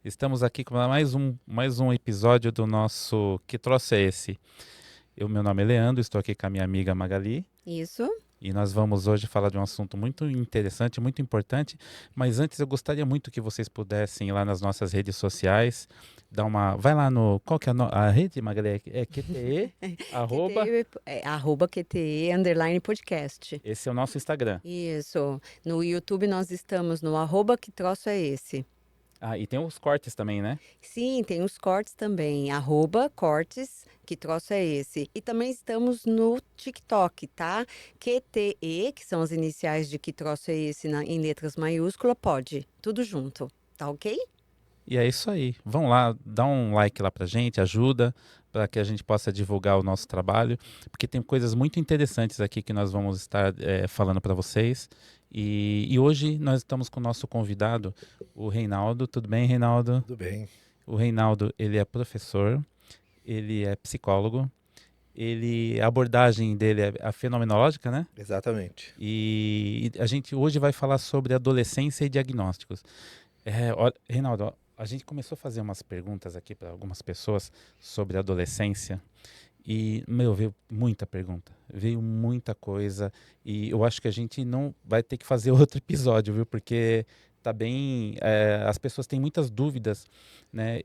Estamos aqui com mais um episódio do nosso Que Troço é Esse? Meu nome é Leandro, estou aqui com a minha amiga Magali. Isso. E nós vamos hoje falar de um assunto muito interessante, muito importante. Mas antes eu gostaria muito que vocês pudessem ir lá nas nossas redes sociais, vai lá no... Qual que é a rede, Magali? É QTE? arroba... Arroba QTE _ podcast. Esse é o nosso Instagram. Isso. No YouTube nós estamos no arroba Que Troço é Esse? Ah, e tem os cortes também, né? Sim, tem os cortes também. Arroba cortes, Que Troço é Esse? E também estamos no TikTok, tá? QTE, que são as iniciais de Que Troço é Esse em letras maiúsculas, pode. Tudo junto, tá ok? E é isso aí. Vão lá, dá um like lá pra gente, ajuda para que a gente possa divulgar o nosso trabalho, porque tem coisas muito interessantes aqui que nós vamos estar falando para vocês. E hoje nós estamos com o nosso convidado, o Reinaldo. Tudo bem, Reinaldo? Tudo bem. O Reinaldo, ele é professor, ele é psicólogo, a abordagem dele é a fenomenológica, né? Exatamente. E a gente hoje vai falar sobre adolescência e diagnósticos. Reinaldo, a gente começou a fazer umas perguntas aqui para algumas pessoas sobre adolescência e, veio muita pergunta, veio muita coisa e eu acho que a gente não vai ter que fazer outro episódio, viu? Porque tá bem, as pessoas têm muitas dúvidas, né?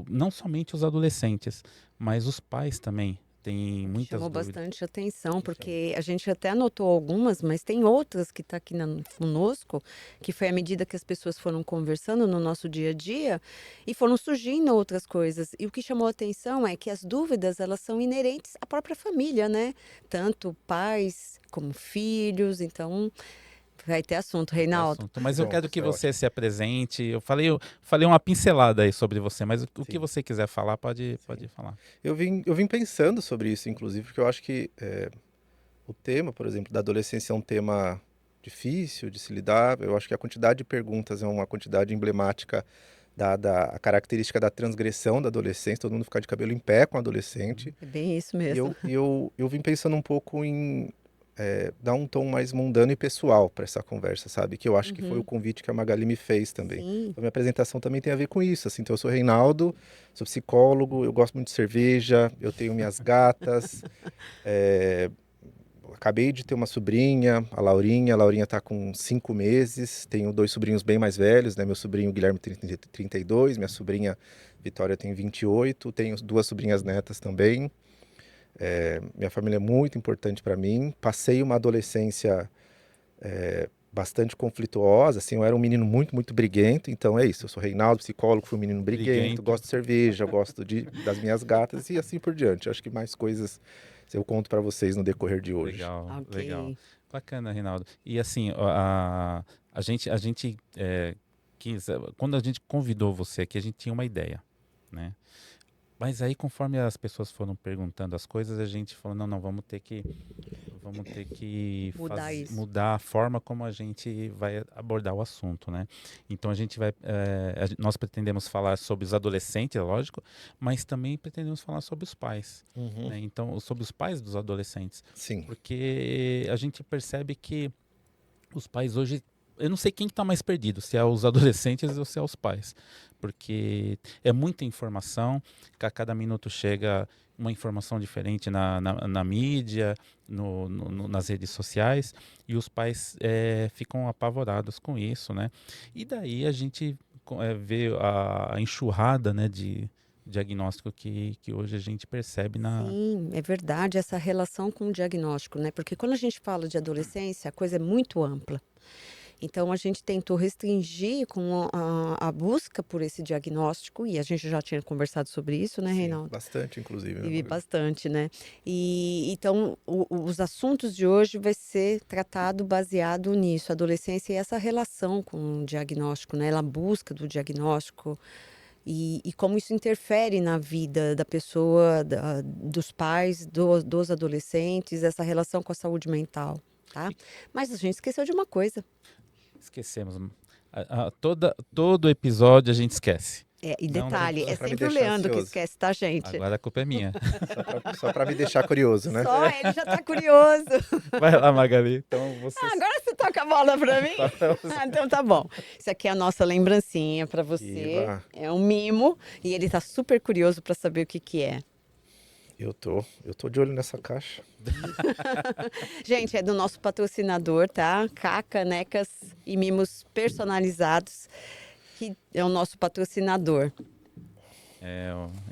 Não somente os adolescentes, mas os pais também. Tem muitas Chamou dúvidas. bastante atenção, porque a gente até anotou algumas, mas tem outras que está aqui conosco, que foi à medida que as pessoas foram conversando no nosso dia a dia e foram surgindo outras coisas. E o que chamou atenção é que as dúvidas, elas são inerentes à própria família, né? Tanto pais como filhos, então... Vai ter assunto, Reinaldo. Mas eu Bom, quero que você ótimo. se apresente. Eu falei uma pincelada aí sobre você, mas o que Sim. você quiser falar, pode falar. Eu vim pensando sobre isso, inclusive, porque eu acho que o tema, por exemplo, da adolescência é um tema difícil de se lidar. Eu acho que a quantidade de perguntas é uma quantidade emblemática dada a característica da transgressão da adolescência, todo mundo ficar de cabelo em pé com o adolescente. É bem isso E mesmo. eu vim pensando um pouco em dar um tom mais mundano e pessoal para essa conversa, sabe? Que eu acho que foi o convite que a Magali me fez também. Sim. A minha apresentação também tem a ver com isso, assim. Então, eu sou Reinaldo, sou psicólogo, eu gosto muito de cerveja, eu tenho minhas gatas, acabei de ter uma sobrinha, a Laurinha está com 5 meses, tenho 2 sobrinhos bem mais velhos, né? Meu sobrinho Guilherme tem 32, minha sobrinha Vitória tem 28, tenho 2 sobrinhas netas também. Minha família é muito importante para mim. Passei uma adolescência bastante conflituosa, assim, eu era um menino muito, muito briguento, então é isso, eu sou Reinaldo, psicólogo, fui um menino briguento, gosto de cerveja, gosto das minhas gatas e assim por diante. Acho que mais coisas eu conto para vocês no decorrer de hoje. Legal, Ok. legal. Bacana, Reinaldo. E assim, a gente quis, quando a gente convidou você aqui, a gente tinha uma ideia, né? Mas aí, conforme as pessoas foram perguntando as coisas, a gente falou, não, vamos ter que Mudar isso. mudar a forma como a gente vai abordar o assunto, né? Então, nós pretendemos falar sobre os adolescentes, é lógico, mas também pretendemos falar sobre os pais, né? Então, sobre os pais dos adolescentes. Sim. Porque a gente percebe que os pais hoje... Eu não sei quem está mais perdido, se é os adolescentes ou se é os pais. Porque é muita informação, a cada minuto chega uma informação diferente na mídia, nas redes sociais, e os pais ficam apavorados com isso, né? E daí a gente vê a enxurrada, né, de diagnóstico que hoje a gente percebe Sim, é verdade, essa relação com o diagnóstico, né? Porque quando a gente fala de adolescência, a coisa é muito ampla. Então, a gente tentou restringir com a busca por esse diagnóstico, e a gente já tinha conversado sobre isso, né, Sim, Reinaldo? bastante, inclusive. E bastante, né? E então, os assuntos de hoje vai ser tratado baseado nisso, a adolescência e essa relação com o diagnóstico, né? A busca do diagnóstico e como isso interfere na vida da pessoa, dos pais, dos adolescentes, essa relação com a saúde mental, tá? Mas a gente esqueceu de uma coisa. Esquecemos. Todo episódio a gente esquece. E Não, detalhe, só é pra me sempre o deixar Leandro que ansioso. esquece, tá, gente? agora a culpa é minha. Só para me deixar curioso, né? Só ele já tá curioso. Vai lá, Magali. Então você. Agora você toca a bola pra mim? Então tá bom. Isso aqui é a nossa lembrancinha pra você. Iva. É um mimo e ele tá super curioso pra saber o que que é. Eu tô de olho nessa caixa. Gente, é do nosso patrocinador, tá? Cá Canecas e Mimos Personalizados, que é o nosso patrocinador.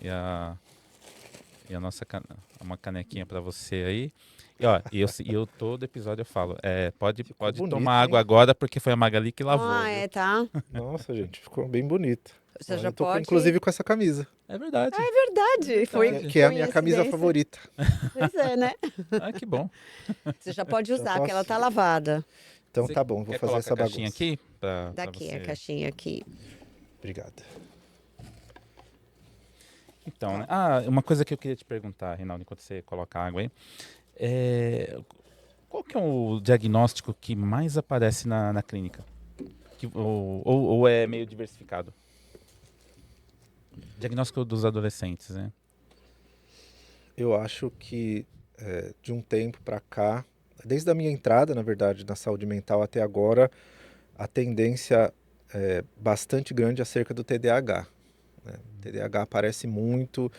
E a nossa uma canequinha pra você aí. E ó, eu todo episódio eu falo, pode bonito, tomar hein? água agora porque foi a Magali que lavou. Ah, Viu? tá. Nossa, gente, ficou bem bonito. Você Ó, já eu tô pode. inclusive com essa camisa, É verdade. É verdade, foi verdade. que é a minha camisa coincidência. favorita. Pois é, né? Ah, que bom. Você já pode Já usar, tô que ela assim. tá lavada. Então Você tá bom, vou quer fazer colocar essa a caixinha bagunça. aqui pra Daqui, você. a caixinha aqui. Obrigado. Então, né? Uma coisa que eu queria te perguntar, Reinaldo, enquanto você coloca a água aí. Qual que é o diagnóstico que mais aparece na clínica? Ou é meio diversificado? Diagnóstico dos adolescentes, né? Eu acho que de um tempo para cá, desde a minha entrada, na verdade, na saúde mental até agora, a tendência é bastante grande acerca do TDAH. Né? O TDAH aparece muito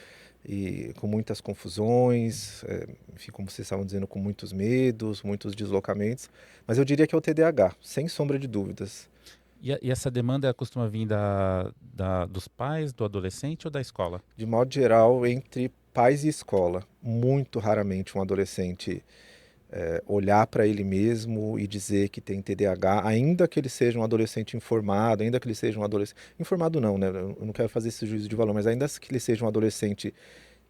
e com muitas confusões, enfim, como vocês estavam dizendo, com muitos medos, muitos deslocamentos, mas eu diria que é o TDAH, sem sombra de dúvidas. E essa demanda costuma vir dos pais, do adolescente ou da escola? De modo geral, entre pais e escola, muito raramente um adolescente olhar para ele mesmo e dizer que tem TDAH, ainda que ele seja um adolescente informado, ainda que ele seja um adolescente... Informado não, né? Eu não quero fazer esse juízo de valor, mas ainda que ele seja um adolescente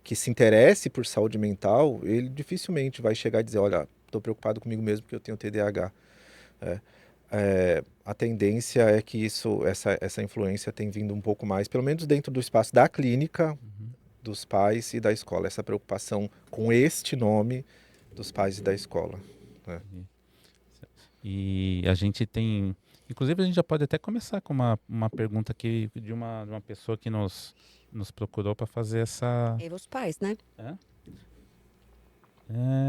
que se interesse por saúde mental, ele dificilmente vai chegar e dizer, olha, estou preocupado comigo mesmo porque eu tenho TDAH. A tendência é que essa influência tem vindo um pouco mais, pelo menos dentro do espaço da clínica, dos pais e da escola, essa preocupação com este nome dos pais e da escola. Né? E a gente tem... Inclusive, a gente já pode até começar com uma pergunta aqui de uma pessoa que nos procurou para fazer essa... E os pais, né?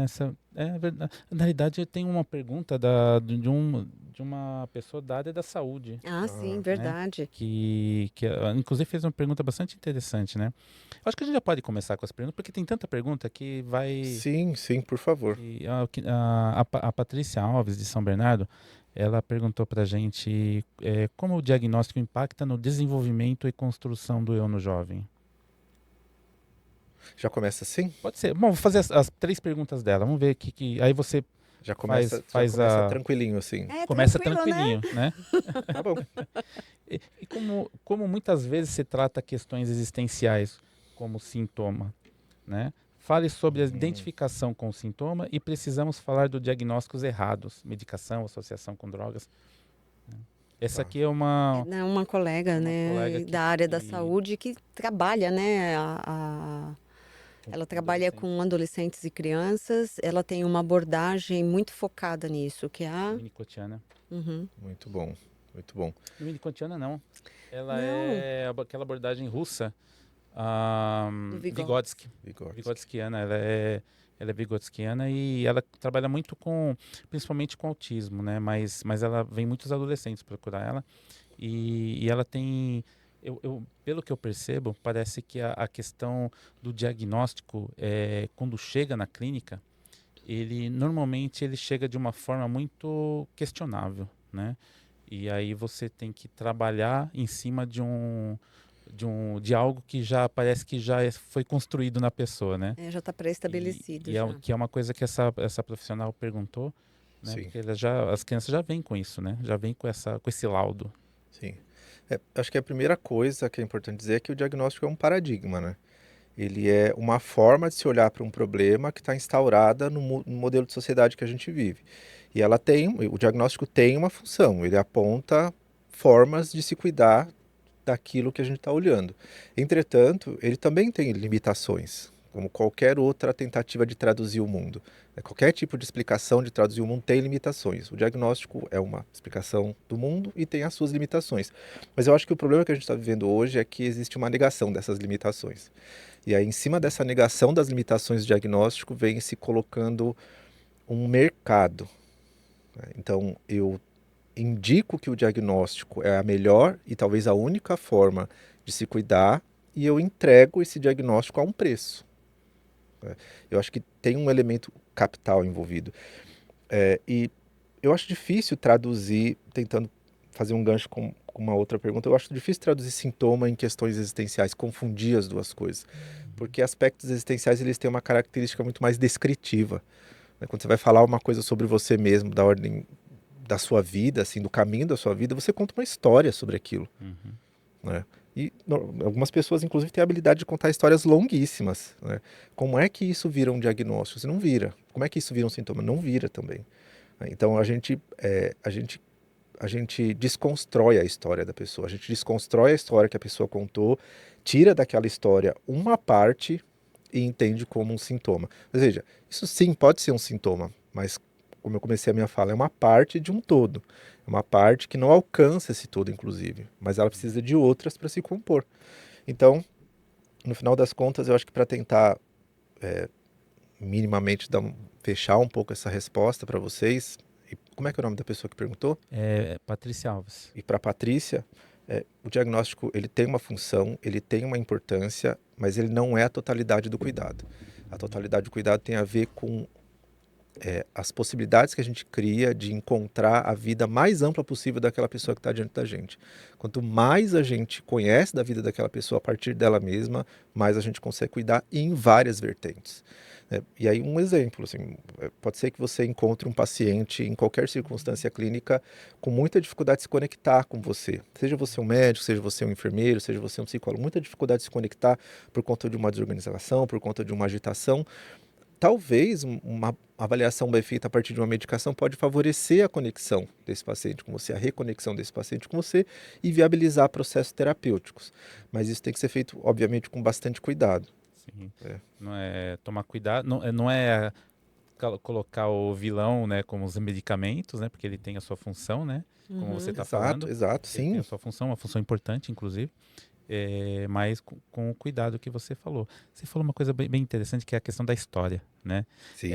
Essa é verdade. Na realidade, tem uma pergunta de uma pessoa da área da saúde, Sim, verdade. que inclusive fez uma pergunta bastante interessante, né? Acho que a gente já pode começar com as perguntas, porque tem tanta pergunta que vai... Sim, por favor. A Patrícia Alves, de São Bernardo, ela perguntou para a gente como o diagnóstico impacta no desenvolvimento e construção do eu no jovem. Já começa assim? Pode ser. Bom, vou fazer as 3 perguntas dela. Vamos ver aí você Já começa tranquilinho assim. começa tranquilo, tranquilinho, né? Tá bom. E como muitas vezes se trata questões existenciais como sintoma, né? Fale sobre a identificação com o sintoma e precisamos falar de diagnósticos errados, medicação, associação com drogas. Essa aqui é uma colega, né, colega da área da que- saúde que trabalha, né, ela trabalha com adolescentes e crianças, ela tem uma abordagem muito focada nisso, que é a... Winnicottiana. Uhum. Muito bom, muito bom. Winnicottiana não. Ela Não. é aquela abordagem russa, Do Vygotsky. Vygotskiana. Ela é vygotskiana e ela trabalha muito principalmente com autismo, né? Mas ela vem muitos adolescentes procurar ela e ela tem... pelo que eu percebo, parece que a questão do diagnóstico, quando chega na clínica, normalmente ele chega de uma forma muito questionável, né? E aí você tem que trabalhar em cima de algo que já parece que já foi construído na pessoa, né? Já está pré-estabelecido. Que é uma coisa que essa profissional perguntou, né? Sim. Porque as crianças já vêm com isso, né? Já vêm com esse laudo. Sim. Acho que a primeira coisa que é importante dizer é que o diagnóstico é um paradigma, né? Ele é uma forma de se olhar para um problema que está instaurada no modelo de sociedade que a gente vive. E o diagnóstico tem uma função, ele aponta formas de se cuidar daquilo que a gente está olhando. Entretanto, ele também tem limitações. como qualquer outra tentativa de traduzir o mundo. Qualquer tipo de explicação de traduzir o mundo tem limitações. O diagnóstico é uma explicação do mundo e tem as suas limitações. Mas eu acho que o problema que a gente está vivendo hoje é que existe uma negação dessas limitações. E aí, em cima dessa negação das limitações do diagnóstico, vem se colocando um mercado. Então, eu indico que o diagnóstico é a melhor e talvez a única forma de se cuidar e eu entrego esse diagnóstico a um preço. Eu acho que tem um elemento capital envolvido. E eu acho difícil traduzir, tentando fazer um gancho com uma outra pergunta, eu acho difícil traduzir sintoma em questões existenciais, confundir as duas coisas. Porque aspectos existenciais eles têm uma característica muito mais descritiva. Quando você vai falar uma coisa sobre você mesmo, da ordem da sua vida, assim, do caminho da sua vida, você conta uma história sobre aquilo. Né? E algumas pessoas, inclusive, têm a habilidade de contar histórias longuíssimas. Né? Como é que isso vira um diagnóstico? Você não vira. Como é que isso vira um sintoma? Não vira também. Então, a gente desconstrói a história da pessoa. A gente desconstrói a história que a pessoa contou, tira daquela história uma parte e entende como um sintoma. Ou seja, isso sim pode ser um sintoma, mas como eu comecei a minha fala, é uma parte de um todo. É uma parte que não alcança esse todo, inclusive, mas ela precisa de outras para se compor. Então, no final das contas, eu acho que para tentar minimamente fechar um pouco essa resposta para vocês, e como é que é o nome da pessoa que perguntou? Patrícia Alves. E para Patrícia, o diagnóstico ele tem uma função, ele tem uma importância, mas ele não é a totalidade do cuidado. A totalidade do cuidado tem a ver com as possibilidades que a gente cria de encontrar a vida mais ampla possível daquela pessoa que está diante da gente. Quanto mais a gente conhece da vida daquela pessoa a partir dela mesma, mais a gente consegue cuidar em várias vertentes. E aí um exemplo, assim, pode ser que você encontre um paciente em qualquer circunstância clínica com muita dificuldade de se conectar com você. Seja você um médico, seja você um enfermeiro, seja você um psicólogo, muita dificuldade de se conectar por conta de uma desorganização, por conta de uma agitação. Talvez uma avaliação bem feita a partir de uma medicação pode favorecer a conexão desse paciente com você, a reconexão desse paciente com você e viabilizar processos terapêuticos. Mas isso tem que ser feito, obviamente, com bastante cuidado. Sim. Não é tomar cuidado, não é colocar o vilão, né, como os medicamentos, né, porque ele tem a sua função, né, como você está falando. Exato, Ele tem sim. a sua função, uma função importante, inclusive. Mas com o cuidado que você falou. Você falou uma coisa bem interessante, que é a questão da história, né? Sim.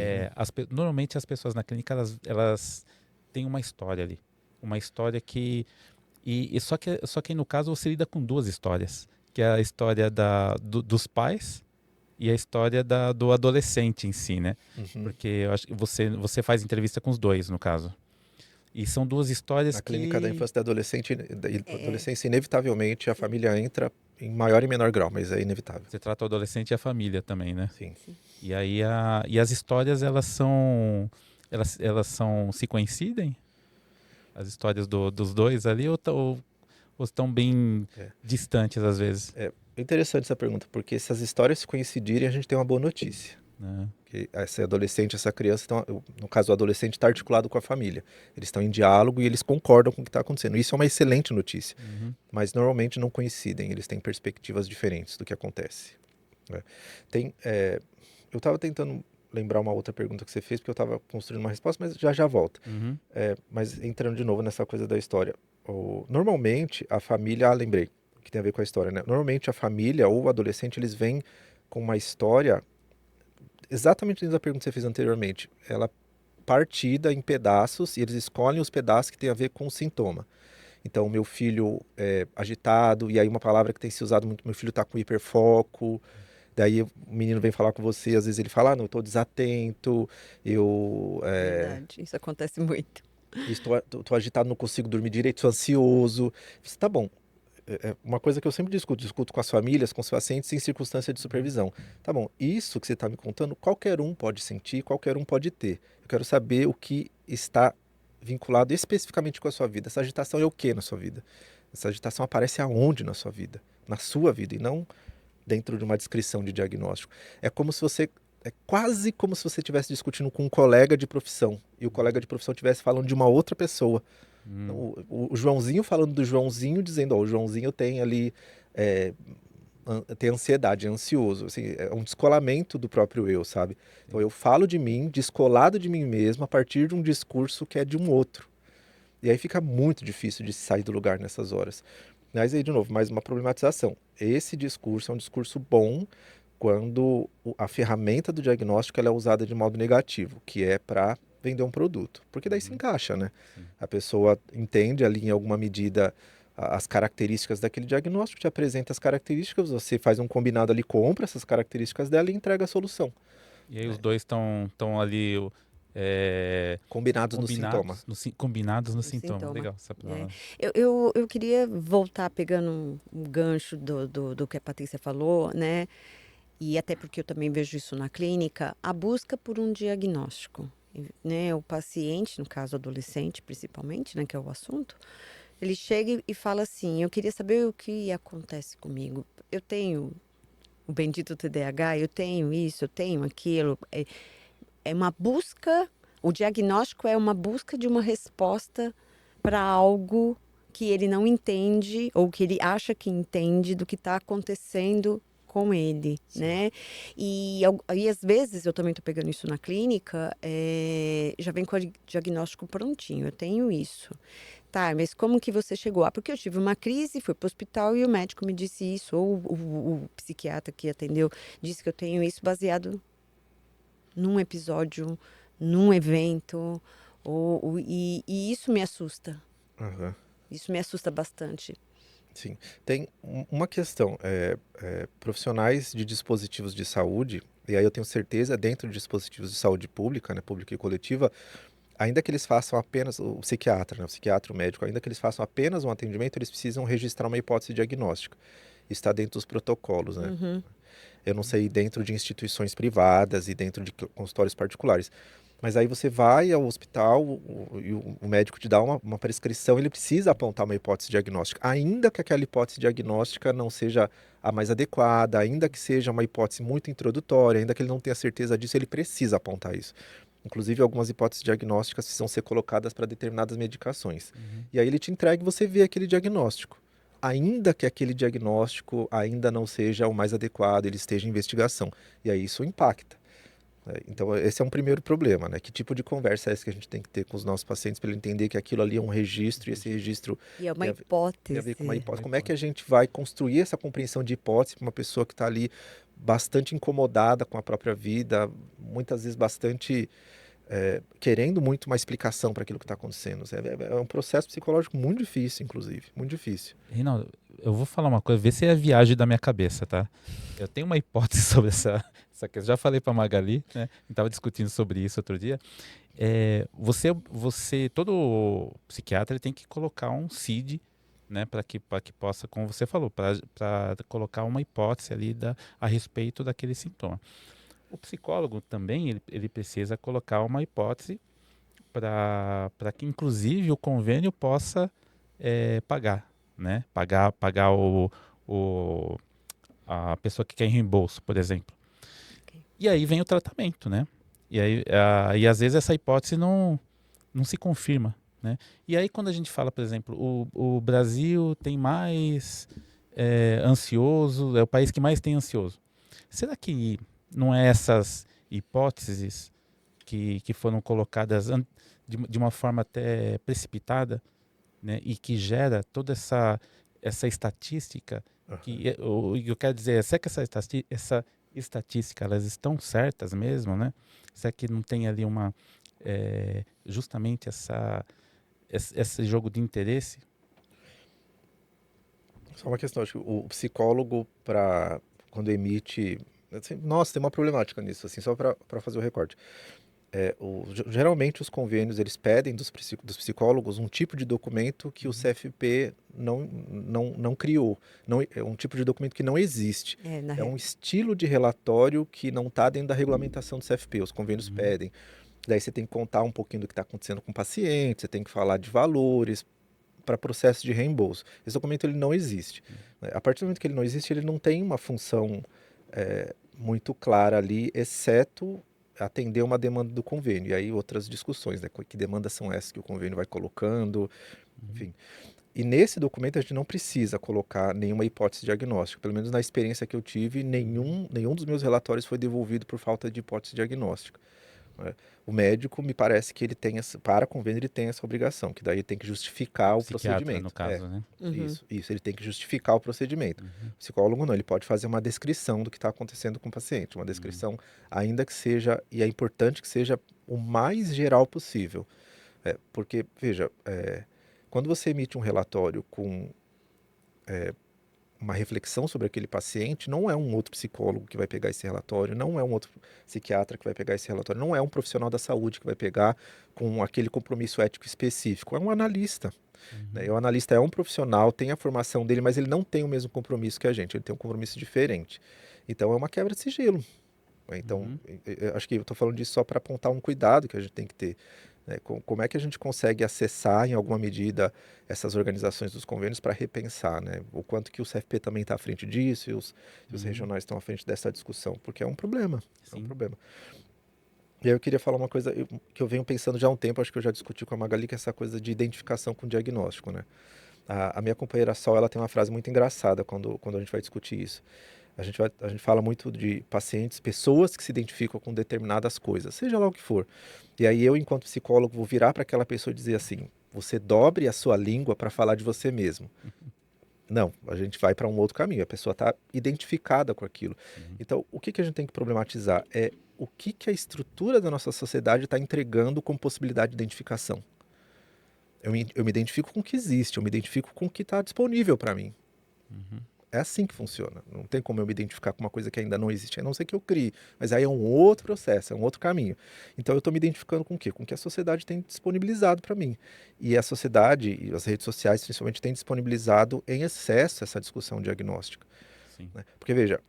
Normalmente as pessoas na clínica, elas têm uma história ali. Uma história que... só que no caso você lida com duas histórias, que é a história dos pais e a história do adolescente em si, né? Porque eu acho que você faz entrevista com os dois, no caso. E são duas histórias Na clínica da infância e da adolescência, inevitavelmente, a família entra em maior e menor grau, mas é inevitável. Você trata o adolescente e a família também, né? Sim. E aí as histórias, elas se coincidem? As histórias dos dois ali, ou estão bem distantes às vezes? É interessante essa pergunta, porque se as histórias se coincidirem, a gente tem uma boa notícia. Que esse adolescente, essa criança, no caso o adolescente, está articulado com a família. Eles estão em diálogo e eles concordam com o que está acontecendo. Isso é uma excelente notícia. Mas normalmente não coincidem, eles têm perspectivas diferentes do que acontece. Eu estava tentando lembrar uma outra pergunta que você fez, porque eu estava construindo uma resposta, mas já volta. Mas entrando de novo nessa coisa da história. Normalmente a família, lembrei, que tem a ver com a história, né? Normalmente a família ou o adolescente, eles vêm com uma história exatamente dentro da pergunta que você fez anteriormente. Ela partida em pedaços e eles escolhem os pedaços que tem a ver com o sintoma. Então, meu filho é agitado, e aí uma palavra que tem se usado muito, meu filho está com hiperfoco, daí o menino vem falar com você, às vezes ele fala, não, eu estou desatento, Verdade, isso acontece muito. Estou agitado, não consigo dormir direito, estou ansioso. Tá bom. Uma coisa que eu sempre discuto com as famílias, com os pacientes em circunstância de supervisão. Tá bom, isso que você está me contando, qualquer um pode sentir, qualquer um pode ter. Eu quero saber o que está vinculado especificamente com a sua vida. Essa agitação é o que na sua vida? Essa agitação aparece aonde na sua vida? Na sua vida, e não dentro de uma descrição de diagnóstico. É quase como se você estivesse discutindo com um colega de profissão, e o colega de profissão estivesse falando de uma outra pessoa. O Joãozinho falando do Joãozinho, dizendo, o Joãozinho tem ali ter ansiedade, é ansioso. Assim, é um descolamento do próprio eu, sabe? Então eu falo de mim, descolado de mim mesmo, a partir de um discurso que é de um outro. E aí fica muito difícil de sair do lugar nessas horas. Mas aí, de novo, mais uma problematização. Esse discurso é um discurso bom quando a ferramenta do diagnóstico ela é usada de modo negativo, que é para vender um produto. Porque daí se encaixa, né? Sim. A pessoa entende ali em alguma medida as características daquele diagnóstico, te apresenta as características, você faz um combinado ali, compra essas características dela e entrega a solução. E aí os dois estão ali Combinados no sintoma. combinados no No sintoma. sintoma. Legal essa palavra. Eu queria voltar pegando um gancho do que a Patrícia falou, né? E até porque eu também vejo isso na clínica, a busca por um diagnóstico, né? O paciente, no caso adolescente principalmente, né, que é o assunto, ele chega e fala assim: eu queria saber o que acontece comigo. Eu tenho o bendito TDAH, eu tenho isso, eu tenho aquilo. É uma busca, o diagnóstico é uma busca de uma resposta para algo que ele não entende ou que ele acha que entende do que está acontecendo com ele, né? E às vezes, eu também estou pegando isso na clínica, já vem com o diagnóstico prontinho, eu tenho isso. Tá, mas como que você chegou? Ah, porque eu tive uma crise, fui para o hospital e o médico me disse isso, ou o psiquiatra que atendeu disse que eu tenho isso baseado num episódio, num evento, e isso me assusta. Aham. Isso me assusta bastante. Sim. Tem uma questão, profissionais de dispositivos de saúde, e aí eu tenho certeza, dentro de dispositivos de saúde pública, né, pública e coletiva, ainda que eles façam apenas, o psiquiatra, né, o psiquiatra, o médico, ainda que eles façam apenas um atendimento, eles precisam registrar uma hipótese diagnóstica. Isso está dentro dos protocolos, né? Uhum. Eu não sei dentro de instituições privadas e dentro de consultórios particulares. Mas aí você vai ao hospital e o médico te dá uma prescrição, ele precisa apontar uma hipótese diagnóstica. Ainda que aquela hipótese diagnóstica não seja a mais adequada, ainda que seja uma hipótese muito introdutória, ainda que ele não tenha certeza disso, ele precisa apontar isso. Inclusive, algumas hipóteses diagnósticas precisam ser colocadas para determinadas medicações. E aí ele te entrega e você vê aquele diagnóstico. Ainda que aquele diagnóstico ainda não seja o mais adequado, ele esteja em investigação. E aí isso impacta, né? Então, esse é um primeiro problema, né? Que tipo de conversa é essa que a gente tem que ter com os nossos pacientes para ele entender que aquilo ali é um registro e esse registro E é uma tem a tem a ver com uma hipótese. hipótese. Como é que a gente vai construir essa compreensão de hipótese para uma pessoa que está ali bastante incomodada com a própria vida, muitas vezes bastante querendo muito uma explicação para aquilo que está acontecendo. É um processo psicológico muito difícil, inclusive, muito difícil. Reinaldo, eu vou falar uma coisa, vê se é viagem da minha cabeça, tá? Eu tenho uma hipótese sobre essa questão. Já falei para Magali, né? A gente estava discutindo sobre isso outro dia. Todo psiquiatra ele tem que colocar um CID, né? Para que possa, como você falou, para colocar uma hipótese ali a respeito daquele sintoma. O psicólogo também ele precisa colocar uma hipótese para que, inclusive, o convênio possa pagar, né? Pagar o, a pessoa que quer reembolso, por exemplo. Ok. E aí vem o tratamento, né? E aí, e às vezes essa hipótese não se confirma, né? E aí quando a gente fala, por exemplo, o Brasil tem mais ansioso, é o país que mais tem ansioso. Será que não é essas hipóteses que foram colocadas de uma forma até precipitada, né, e que gera toda essa estatística que eu quero dizer, será que essa estatística elas estão certas mesmo, né? Será que não tem ali justamente esse jogo de interesse? Só uma questão, acho que o psicólogo, quando emite. Assim, nossa, tem uma problemática nisso, assim, só para fazer o recorte. Geralmente os convênios eles pedem dos psicólogos um tipo de documento que o CFP não criou. Não, é um tipo de documento que não existe. É um estilo de relatório que não está dentro da regulamentação do CFP. Os convênios pedem. Daí você tem que contar um pouquinho do que está acontecendo com o paciente, você tem que falar de valores para processo de reembolso. Esse documento ele não existe. A partir do momento que ele não existe, ele não tem uma função muito clara ali, exceto atender uma demanda do convênio. E aí outras discussões, né? Que demandas são essas que o convênio vai colocando, enfim. E nesse documento a gente não precisa colocar nenhuma hipótese diagnóstica. Pelo menos na experiência que eu tive, nenhum dos meus relatórios foi devolvido por falta de hipótese diagnóstica, né? O médico, me parece que ele tem para convênio, ele tem essa obrigação, que daí tem que justificar o Psiquiatra, no procedimento. caso, né? Isso, ele tem que justificar o procedimento. O psicólogo não, ele pode fazer uma descrição do que está acontecendo com o paciente, uma descrição, ainda que seja, e é importante que seja o mais geral possível. Porque, veja, quando você emite um relatório com uma reflexão sobre aquele paciente, não é um outro psicólogo que vai pegar esse relatório, não é um outro psiquiatra que vai pegar esse relatório, não é um profissional da saúde que vai pegar com aquele compromisso ético específico, é um analista. Né? E o analista é um profissional, tem a formação dele, mas ele não tem o mesmo compromisso que a gente, ele tem um compromisso diferente. Então é uma quebra de sigilo. Então, eu acho que eu estou falando disso só para apontar um cuidado que a gente tem que ter. Né? Como é que a gente consegue acessar, em alguma medida, essas organizações dos convênios para repensar, né? O quanto que o CFP também está à frente disso e os regionais estão à frente dessa discussão, porque é um problema. É um problema. E aí eu queria falar uma coisa que eu venho pensando já há um tempo, acho que eu já discuti com a Magali, que é essa coisa de identificação com diagnóstico, né? A minha companheira Sol, ela tem uma frase muito engraçada quando a gente vai discutir isso. A gente fala muito de pacientes, pessoas que se identificam com determinadas coisas, seja lá o que for. E aí eu, enquanto psicólogo, vou virar para aquela pessoa e dizer assim, você dobre a sua língua para falar de você mesmo. Não, a gente vai para um outro caminho, a pessoa está identificada com aquilo. Então, o que a gente tem que problematizar é o que a estrutura da nossa sociedade está entregando como possibilidade de identificação. Eu me identifico com o que existe, eu me identifico com o que está disponível para mim. É assim que funciona. Não tem como eu me identificar com uma coisa que ainda não existe, a não ser que eu crie. Mas aí é um outro processo, é um outro caminho. Então eu estou me identificando com o quê? Com o que a sociedade tem disponibilizado para mim. E a sociedade e as redes sociais, principalmente, têm disponibilizado em excesso essa discussão diagnóstica. Né? Porque, veja,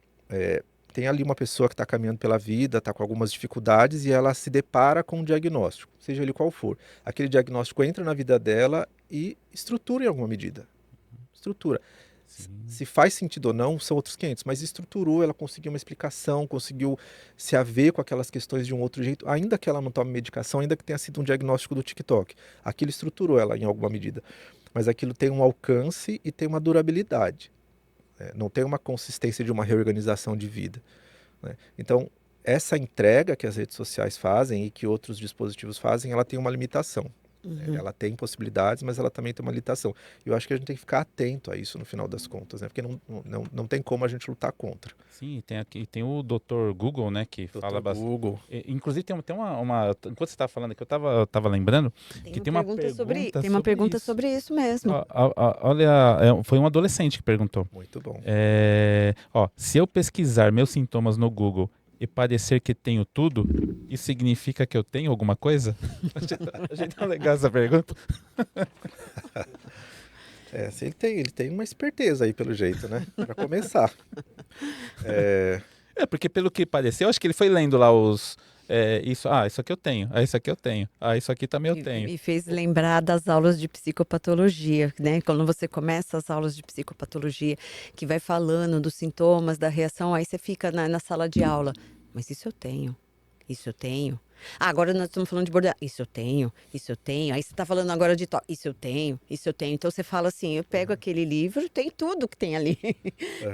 tem ali uma pessoa que está caminhando pela vida, está com algumas dificuldades e ela se depara com um diagnóstico, seja ele qual for. Aquele diagnóstico entra na vida dela e estrutura em alguma medida. Estrutura. Se faz sentido ou não, são outros 500, mas estruturou, ela conseguiu uma explicação, conseguiu se haver com aquelas questões de um outro jeito, ainda que ela não tome medicação, ainda que tenha sido um diagnóstico do TikTok. Aquilo estruturou ela em alguma medida. Mas aquilo tem um alcance e tem uma durabilidade. Não tem uma consistência de uma reorganização de vida. Né? Então, essa entrega que as redes sociais fazem e que outros dispositivos fazem, ela tem uma limitação. Ela tem possibilidades, mas ela também tem uma limitação. E eu acho que a gente tem que ficar atento a isso no final das contas, né? Porque não tem como a gente lutar contra. Sim, tem o Dr. Google, né, que fala bastante. Google. Inclusive tem uma enquanto você estava falando aqui, eu tava lembrando que tem uma pergunta tem uma pergunta sobre isso mesmo. Olha, foi um adolescente que perguntou. Muito bom. Se eu pesquisar meus sintomas no Google e parecer que tenho tudo, isso significa que eu tenho alguma coisa? Achei tão legal essa pergunta. Se ele tem uma esperteza aí, pelo jeito, né? Para começar. Porque pelo que pareceu, acho que ele foi lendo lá isso aqui eu tenho, isso aqui eu tenho, isso aqui também eu tenho. Me fez lembrar das aulas de psicopatologia, né? Quando você começa as aulas de psicopatologia, que vai falando dos sintomas, da reação, aí você fica na sala de aula. Mas isso eu tenho, isso eu tenho. Agora nós estamos falando de borderline. Isso eu tenho, isso eu tenho. Aí você está falando agora de toque. Isso eu tenho, isso eu tenho. Então você fala assim, eu pego aquele livro, tem tudo que tem ali.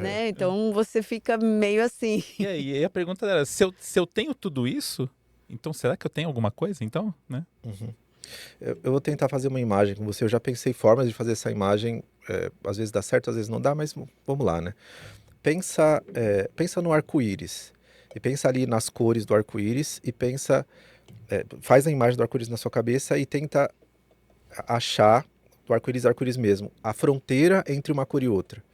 Né? Então você fica meio assim. E aí a pergunta era, se eu tenho tudo isso, então será que eu tenho alguma coisa, então? Né? Eu vou tentar fazer uma imagem com você. Eu já pensei formas de fazer essa imagem. Às vezes dá certo, às vezes não dá, mas vamos lá, né? Pensa no arco-íris. E pensa ali nas cores do arco-íris e faz a imagem do arco-íris na sua cabeça e tenta achar do arco-íris mesmo, a fronteira entre uma cor e outra.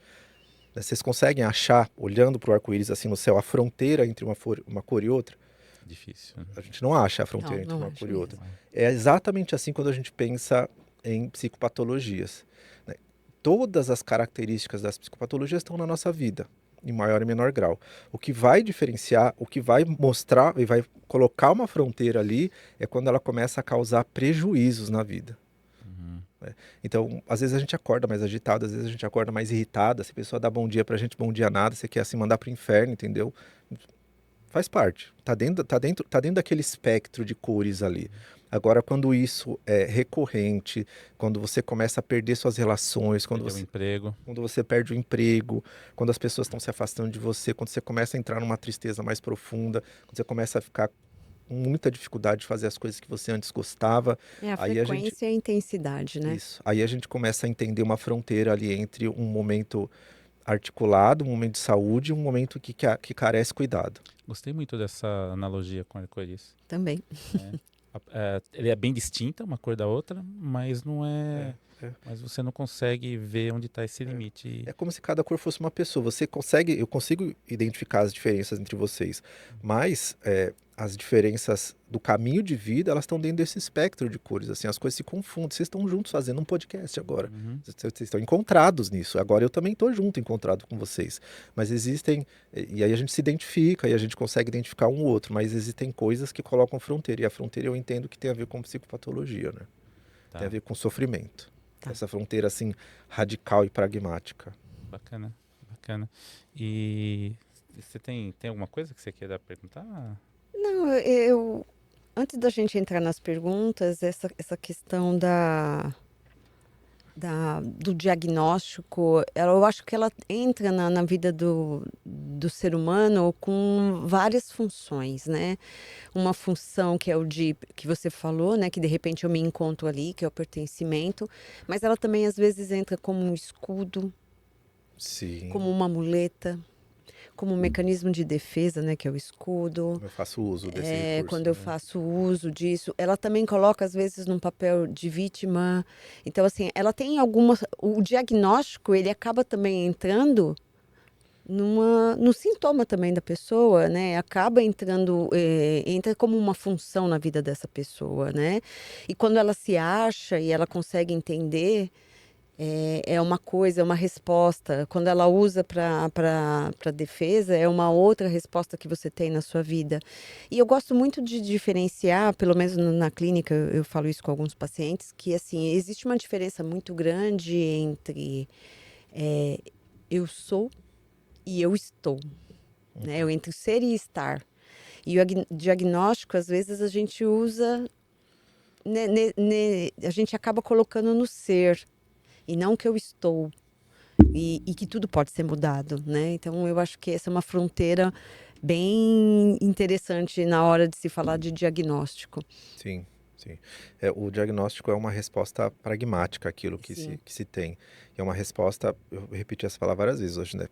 Vocês conseguem achar, olhando para o arco-íris assim no céu, a fronteira entre uma cor e outra? Difícil. A gente não acha a fronteira entre uma cor e outra. É exatamente assim quando a gente pensa em psicopatologias. Né? Todas as características das psicopatologias estão na nossa vida, em maior e menor grau. O que vai diferenciar, o que vai mostrar e vai colocar uma fronteira ali é quando ela começa a causar prejuízos na vida. Então, às vezes a gente acorda mais agitado, às vezes a gente acorda mais irritado. Se a pessoa dá bom dia pra gente, bom dia nada, você quer assim mandar pro inferno, entendeu? Faz parte. Tá dentro daquele espectro de cores ali. Agora, quando isso é recorrente, quando você começa a perder suas relações, Perdeu o emprego. quando você perde o emprego, quando as pessoas estão se afastando de você, quando você começa a entrar numa tristeza mais profunda, quando você começa a ficar com muita dificuldade de fazer as coisas que você antes gostava, É a aí a gente, frequência e a intensidade, né? isso, aí a gente começa a entender uma fronteira ali entre um momento articulado, um momento de saúde e um momento que carece cuidado. Gostei muito dessa analogia com o arco-íris. Também. Né? Ele é bem distinta uma cor da outra, mas não é. É. Mas você não consegue ver onde está esse limite. É como se cada cor fosse uma pessoa. Eu consigo identificar as diferenças entre vocês, mas as diferenças do caminho de vida, elas estão dentro desse espectro de cores. Assim, as coisas se confundem. Vocês estão juntos fazendo um podcast agora. Uhum. Vocês estão encontrados nisso. Agora eu também estou junto, encontrado com vocês. Mas existem, e aí a gente se identifica e a gente consegue identificar um outro. Mas existem coisas que colocam fronteira. E a fronteira eu entendo que tem a ver com psicopatologia, né? Tá. Tem a ver com sofrimento. Tá. Essa fronteira assim radical e pragmática. Bacana, bacana. E você tem alguma coisa que você queira perguntar? Não, antes da gente entrar nas perguntas, essa questão do diagnóstico, eu acho que ela entra na vida do ser humano com várias funções, né? Uma função que é que você falou, né? Que de repente eu me encontro ali, que é o pertencimento, mas ela também às vezes entra como um escudo, Sim. como uma muleta, como um mecanismo de defesa, né? Que é o escudo. Eu faço uso desse recurso. Quando eu faço uso disso, ela também coloca às vezes num papel de vítima. Então assim, ela tem o diagnóstico, ele acaba também entrando no sintoma também da pessoa, né? Acaba entrando, entra como uma função na vida dessa pessoa, né? E quando ela se acha e ela consegue entender, é uma coisa, é uma resposta. Quando ela usa para defesa, é uma outra resposta que você tem na sua vida. E eu gosto muito de diferenciar, pelo menos na clínica, eu falo isso com alguns pacientes, que assim, existe uma diferença muito grande entre eu sou e eu estou, né? Entre ser e estar. E o diagnóstico, às vezes, a gente usa, a gente acaba colocando no ser, e não que eu estou, e que tudo pode ser mudado, né? Então, eu acho que essa é uma fronteira bem interessante na hora de se falar de diagnóstico. Sim, sim. O diagnóstico é uma resposta pragmática àquilo que Sim. se tem. É uma resposta, eu repeti essa palavra várias vezes hoje, né?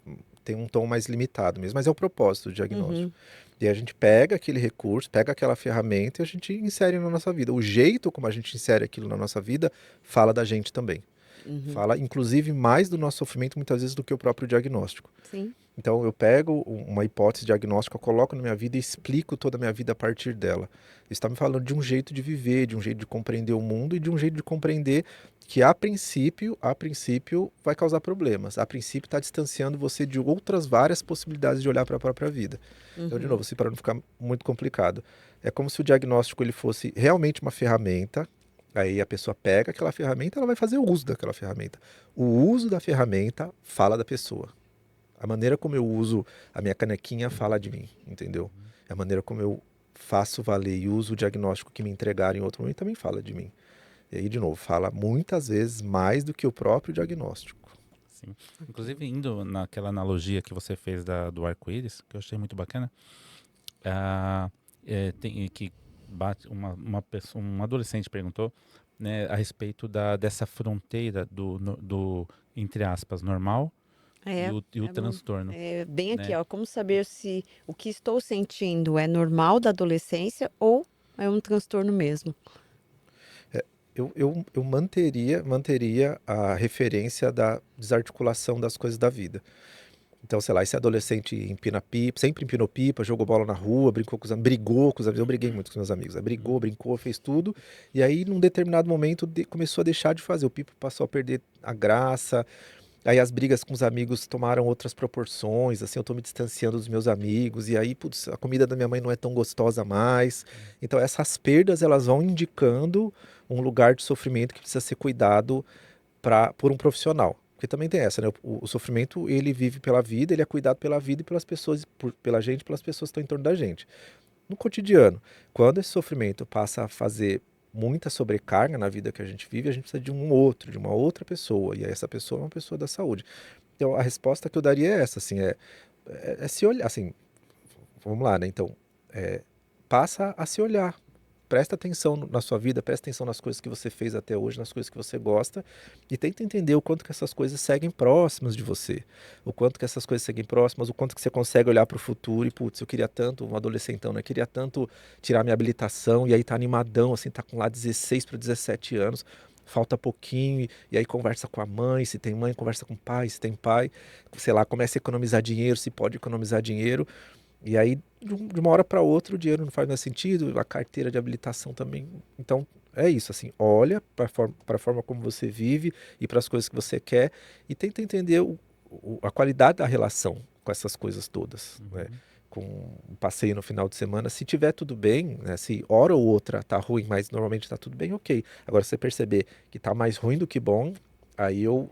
Tem um tom mais limitado mesmo, mas é o propósito do diagnóstico. E a gente pega aquele recurso, pega aquela ferramenta e a gente insere na nossa vida. O jeito como a gente insere aquilo na nossa vida fala da gente também. Fala, inclusive, mais do nosso sofrimento, muitas vezes, do que o próprio diagnóstico. Sim. Então, eu pego uma hipótese diagnóstica, coloco na minha vida e explico toda a minha vida a partir dela. Isso está me falando de um jeito de viver, de um jeito de compreender o mundo e de um jeito de compreender que, a princípio, vai causar problemas. A princípio, está distanciando você de outras várias possibilidades de olhar para a própria vida. Então, de novo, assim, para não ficar muito complicado, é como se o diagnóstico ele fosse realmente uma ferramenta. Aí a pessoa pega aquela ferramenta, ela vai fazer o uso daquela ferramenta. O uso da ferramenta fala da pessoa. A maneira como eu uso a minha canequinha fala de mim, entendeu? A maneira como eu faço valer e uso o diagnóstico que me entregaram em outro momento também fala de mim. E aí, de novo, fala muitas vezes mais do que o próprio diagnóstico. Sim. Inclusive, indo naquela analogia que você fez do arco-íris, que eu achei muito bacana, que um adolescente perguntou, né, a respeito dessa fronteira do entre aspas, normal e o transtorno. Bem aqui, né? ó, como saber se o que estou sentindo é normal da adolescência ou é um transtorno mesmo? Eu manteria a referência da desarticulação das coisas da vida. Então, sei lá, esse adolescente empina pipa, sempre empinou pipa, jogou bola na rua, brigou com os amigos. Eu briguei muito com os meus amigos. Brincou, fez tudo. E aí, num determinado momento, começou a deixar de fazer. O pipa passou a perder a graça. Aí as brigas com os amigos tomaram outras proporções. Assim, eu tô me distanciando dos meus amigos. E aí, putz, a comida da minha mãe não é tão gostosa mais. Então, essas perdas, elas vão indicando um lugar de sofrimento que precisa ser cuidado por um profissional. Porque também tem essa, né? O sofrimento, ele vive pela vida, ele é cuidado pela vida e pelas pessoas, pela gente, pelas pessoas que estão em torno da gente. No cotidiano, quando esse sofrimento passa a fazer muita sobrecarga na vida que a gente vive, a gente precisa de de uma outra pessoa, e aí essa pessoa é uma pessoa da saúde. Então, a resposta que eu daria é essa, assim, é se olhar, assim, vamos lá, né? Então, é, passa a se olhar. Presta atenção na sua vida, presta atenção nas coisas que você fez até hoje, nas coisas que você gosta, e tenta entender o quanto que essas coisas seguem próximas de você, o quanto que essas coisas seguem próximas, o quanto que você consegue olhar para o futuro e, putz, eu queria tanto, um adolescentão, né? Queria tanto tirar minha habilitação, e aí tá animadão, assim, tá com lá 16 para 17 anos, falta pouquinho, e aí conversa com a mãe, se tem mãe, conversa com o pai, se tem pai, sei lá, começa a economizar dinheiro, se pode economizar dinheiro, e aí, de uma hora para outra, o dinheiro não faz mais sentido, a carteira de habilitação também. Então, é isso, assim, olha para a forma como você vive e para as coisas que você quer e tenta entender a qualidade da relação com essas coisas todas, né? Uhum. Com um passeio no final de semana, se tiver tudo bem, né? Se hora ou outra tá ruim, mas normalmente está tudo bem, ok. Agora, se você perceber que tá mais ruim do que bom, aí eu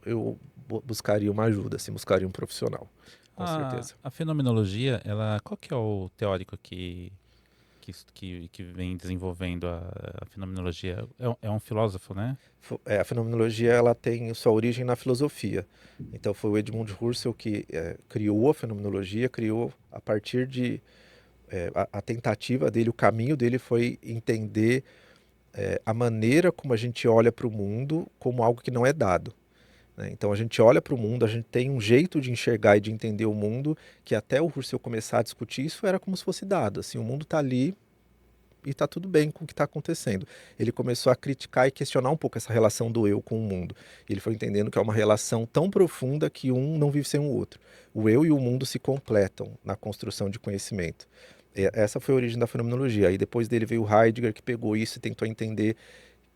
buscaria uma ajuda, assim, buscaria um profissional, com certeza. A fenomenologia, ela, qual que é o teórico que vem desenvolvendo a fenomenologia? É um filósofo, né? A fenomenologia ela tem sua origem na filosofia. Então foi o Edmund Husserl que criou a fenomenologia, criou a partir de a tentativa dele, o caminho dele foi entender a maneira como a gente olha para o mundo como algo que não é dado, né? Então a gente olha para o mundo, a gente tem um jeito de enxergar e de entender o mundo que até o Husserl começar a discutir isso era como se fosse dado. Assim, o mundo está ali e está tudo bem com o que está acontecendo. Ele começou a criticar e questionar um pouco essa relação do eu com o mundo. Ele foi entendendo que é uma relação tão profunda que um não vive sem o outro. O eu e o mundo se completam na construção de conhecimento. Essa foi a origem da fenomenologia. Aí depois dele veio Heidegger, que pegou isso e tentou entender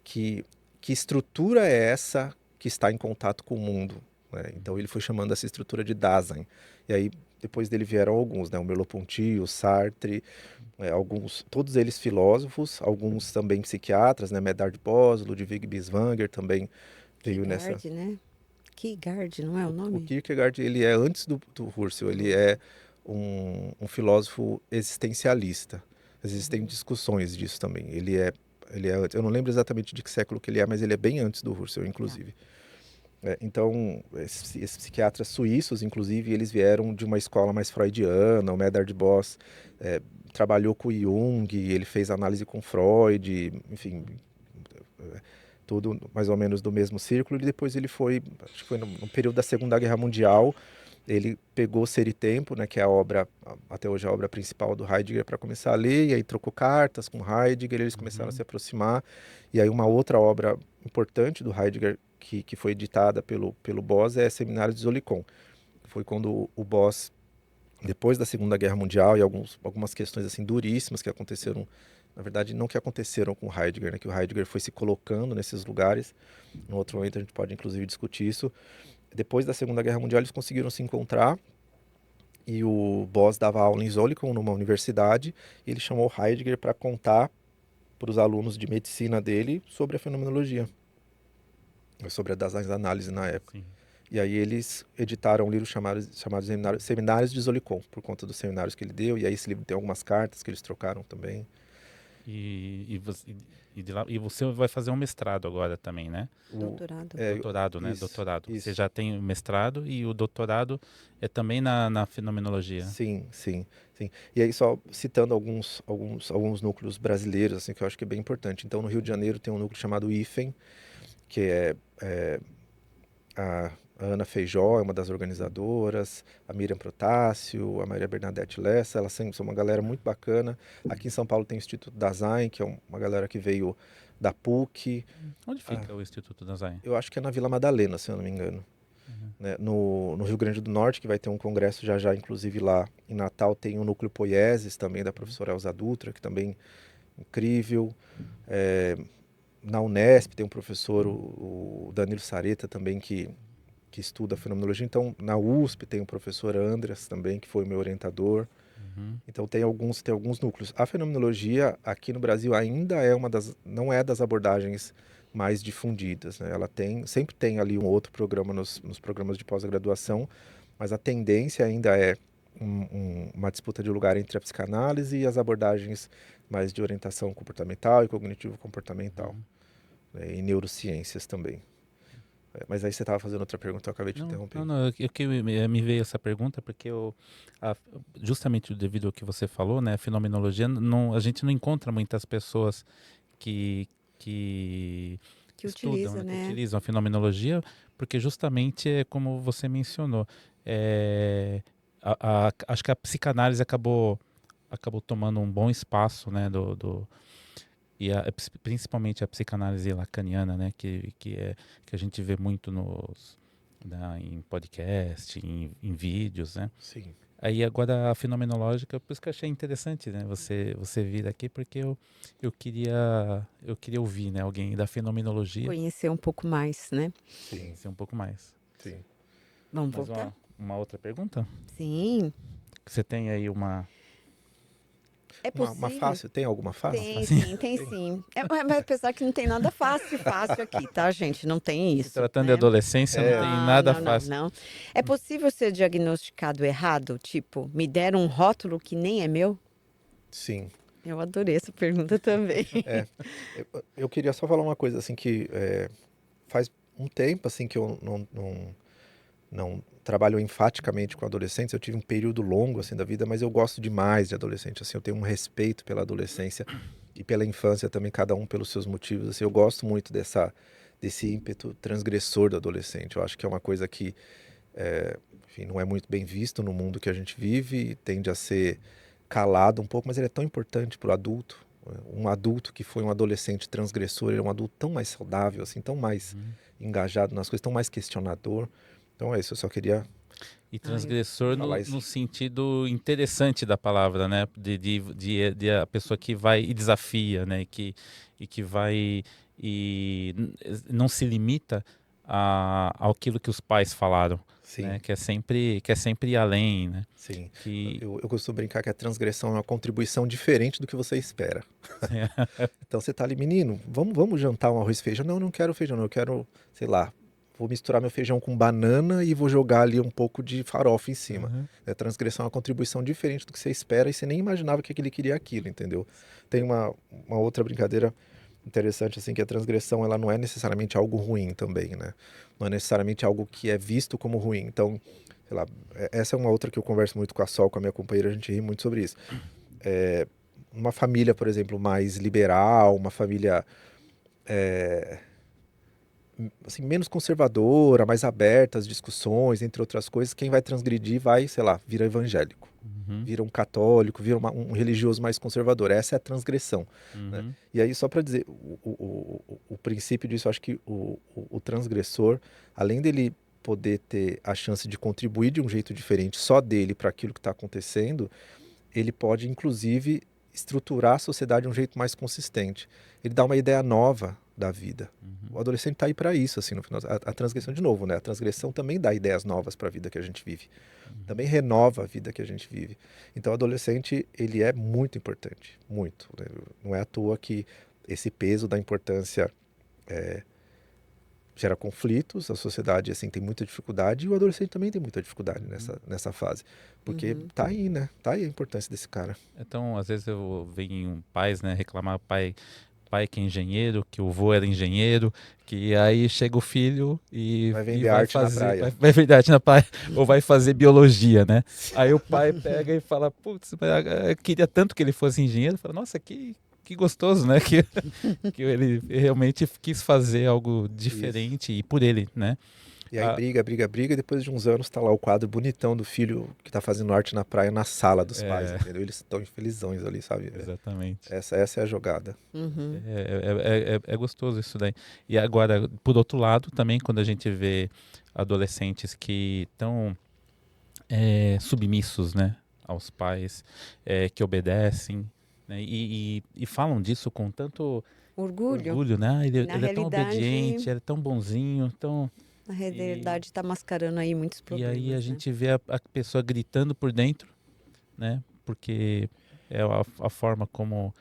que estrutura é essa que está em contato com o mundo, né? Então ele foi chamando essa estrutura de Dasein. E aí depois dele vieram alguns, né? O Merleau-Ponty, o Sartre, alguns, todos eles filósofos, alguns também psiquiatras, né? Medard Boss, Ludwig Binswanger também veio nessa. Kierkegaard, né? Kierkegaard, não é o O nome? Kierkegaard, ele é antes do Husserl, ele é um filósofo existencialista. Existem discussões disso também. Ele é, eu não lembro exatamente de que século que ele é, mas ele é bem antes do Husserl, Tá. inclusive. Então, esses psiquiatras suíços, inclusive, eles vieram de uma escola mais freudiana. O Medard Boss trabalhou com Jung, ele fez análise com Freud, enfim, tudo mais ou menos do mesmo círculo. E depois ele foi, acho que foi no período da Segunda Guerra Mundial, ele pegou Ser e Tempo, né, que é a obra, até hoje a obra principal do Heidegger, para começar a ler, e aí trocou cartas com Heidegger, eles começaram a se aproximar, e aí uma outra obra importante do Heidegger, que foi editada pelo Boss, é Seminário de Zolikon. Foi quando o Boss, depois da Segunda Guerra Mundial, e algumas questões assim duríssimas que aconteceram, na verdade não que aconteceram com o Heidegger, né, que o Heidegger foi se colocando nesses lugares, no outro momento a gente pode inclusive discutir isso. Depois da Segunda Guerra Mundial, eles conseguiram se encontrar e o Boss dava aula em Zolikon, numa universidade, e ele chamou Heidegger para contar para os alunos de medicina dele sobre a fenomenologia, sobre a das análises na época. Sim. E aí eles editaram um livro chamado Seminários de Zolikon, por conta dos seminários que ele deu, e aí esse livro tem algumas cartas que eles trocaram também. E você vai fazer um mestrado agora também, né? Doutorado. Doutorado, né? Isso, Doutorado. Você isso. já tem o mestrado e o doutorado é também na fenomenologia. Sim, sim, sim. E aí só citando alguns núcleos brasileiros, assim, que eu acho que é bem importante. Então no Rio de Janeiro tem um núcleo chamado IFEM, que é a Ana Feijó é uma das organizadoras, a Miriam Protásio, a Maria Bernadette Lessa, elas são uma galera muito bacana. Aqui em São Paulo tem o Instituto Dasein, que é uma galera que veio da PUC. Onde fica o Instituto Dasein? Eu acho que é na Vila Madalena, se eu não me engano. Né? No Rio Grande do Norte, que vai ter um congresso já, inclusive lá em Natal, tem o Núcleo Poieses, também da professora Elza Dutra, que também é incrível. Na Unesp tem um professor, o Danilo Sareta, também, que estuda fenomenologia. Então, na USP tem o professor Andreas também, que foi meu orientador. Então, tem alguns núcleos. A fenomenologia, aqui no Brasil, ainda é não é das abordagens mais difundidas, né? Ela sempre tem ali um outro programa nos programas de pós-graduação, mas a tendência ainda é uma disputa de lugar entre a psicanálise e as abordagens mais de orientação comportamental e cognitivo-comportamental, né? E neurociências também. Mas aí você estava fazendo outra pergunta, eu acabei te interrompendo. Não, me veio essa pergunta porque justamente devido ao que você falou, né, a fenomenologia, a gente não encontra muitas pessoas que estudam, utiliza, né, que né? utilizam a fenomenologia, porque justamente é como você mencionou, acho que a psicanálise acabou tomando um bom espaço, né, principalmente a psicanálise lacaniana, né, que a gente vê muito em podcast, em vídeos, né? Sim. Aí agora a fenomenológica, por isso que eu achei interessante, né, você vir aqui, porque eu queria ouvir, né, alguém da fenomenologia, Conhecer um pouco mais, né? Sim, conhecer um pouco mais. sim. Vamos Mas voltar? uma outra pergunta? Sim. Você tem aí uma... É Uma possível? fácil, tem alguma fácil? Tem, Assim, tem sim. Mas apesar que não tem nada fácil aqui, tá, gente? Não tem se isso, tratando de né? adolescência, não tem Não, nada não, não, fácil. não. É possível ser diagnosticado errado? Tipo, me deram um rótulo que nem é meu? Sim. Eu adorei essa pergunta também. Eu queria só falar uma coisa, assim, que faz um tempo, assim, que eu não trabalho enfaticamente com adolescentes. Eu tive um período longo, assim, da vida, mas eu gosto demais de adolescente, assim, eu tenho um respeito pela adolescência e pela infância também, cada um pelos seus motivos, assim, eu gosto muito desse ímpeto transgressor do adolescente. Eu acho que é uma coisa que, enfim, não é muito bem visto no mundo que a gente vive, e tende a ser calado um pouco, mas ele é tão importante para o adulto. Um adulto que foi um adolescente transgressor, ele é um adulto tão mais saudável, assim, tão mais engajado nas coisas, tão mais questionador. Então é isso, eu só queria E transgressor falar no isso. sentido interessante da palavra, né? De a pessoa que vai e desafia, né? Que vai e não se limita ao aquilo que os pais falaram, Sim, né? Que é sempre ir além, né? sim. Que Eu costumo brincar que a transgressão é uma contribuição diferente do que você espera. Então você tá ali, menino, vamos jantar um arroz e feijão? Não, não quero feijão, não, eu quero, sei lá, vou misturar meu feijão com banana e vou jogar ali um pouco de farofa em cima. Uhum. A transgressão é uma contribuição diferente do que você espera e você nem imaginava que ele queria aquilo, entendeu? Tem uma outra brincadeira interessante, assim, que a transgressão, ela não é necessariamente algo ruim também, né? Não é necessariamente algo que é visto como ruim. Então, sei lá, essa é uma outra que eu converso muito com a Sol, com a minha companheira, a gente ri muito sobre isso. Uma família, por exemplo, mais liberal, uma família assim, menos conservadora, mais aberta às discussões, entre outras coisas, quem vai transgredir vai, sei lá, vira evangélico, Uhum. vira um católico, vira um religioso mais conservador. Essa é a transgressão, né? Uhum. E aí, só para dizer, o princípio disso, eu acho que o transgressor, além dele poder ter a chance de contribuir de um jeito diferente só dele para aquilo que está acontecendo, ele pode, inclusive, estruturar a sociedade de um jeito mais consistente. Ele dá uma ideia nova da vida. O adolescente está aí para isso, assim, no final. A transgressão, de novo, né? A transgressão também dá ideias novas para a vida que a gente vive. Também renova a vida que a gente vive. Então, o adolescente, ele é muito importante. Muito, né? Não é à toa que esse peso da importância gera conflitos, a sociedade, assim, tem muita dificuldade e o adolescente também tem muita dificuldade nessa fase. Porque tá aí, né? Tá aí a importância desse cara. Então, às vezes eu venho pais, né, reclamar pai que é engenheiro, que o vô era engenheiro, que aí chega o filho Vai e vender vai arte na fazer, praia. vai vender arte na praia, ou vai fazer biologia, né? Aí o pai pega e fala, putz, mas eu queria tanto que ele fosse engenheiro, fala, nossa, que gostoso, né? Que ele realmente quis fazer algo Isso. diferente e por ele, né? E aí Ah, briga, e depois de uns anos tá lá o quadro bonitão do filho que tá fazendo arte na praia na sala dos pais, é, entendeu? Eles estão infelizões ali, sabe? exatamente. Essa é a jogada. Uhum. É gostoso isso daí. E agora, por outro lado, também quando a gente vê adolescentes que estão submissos, né, aos pais, que obedecem, né, e falam disso com tanto Orgulho. orgulho, né? E Ele é tão obediente, ele é tão bonzinho, tão... na E, realidade, está mascarando aí muitos e aí a problemas, né? gente vê a pessoa gritando por dentro, né? Porque é a forma como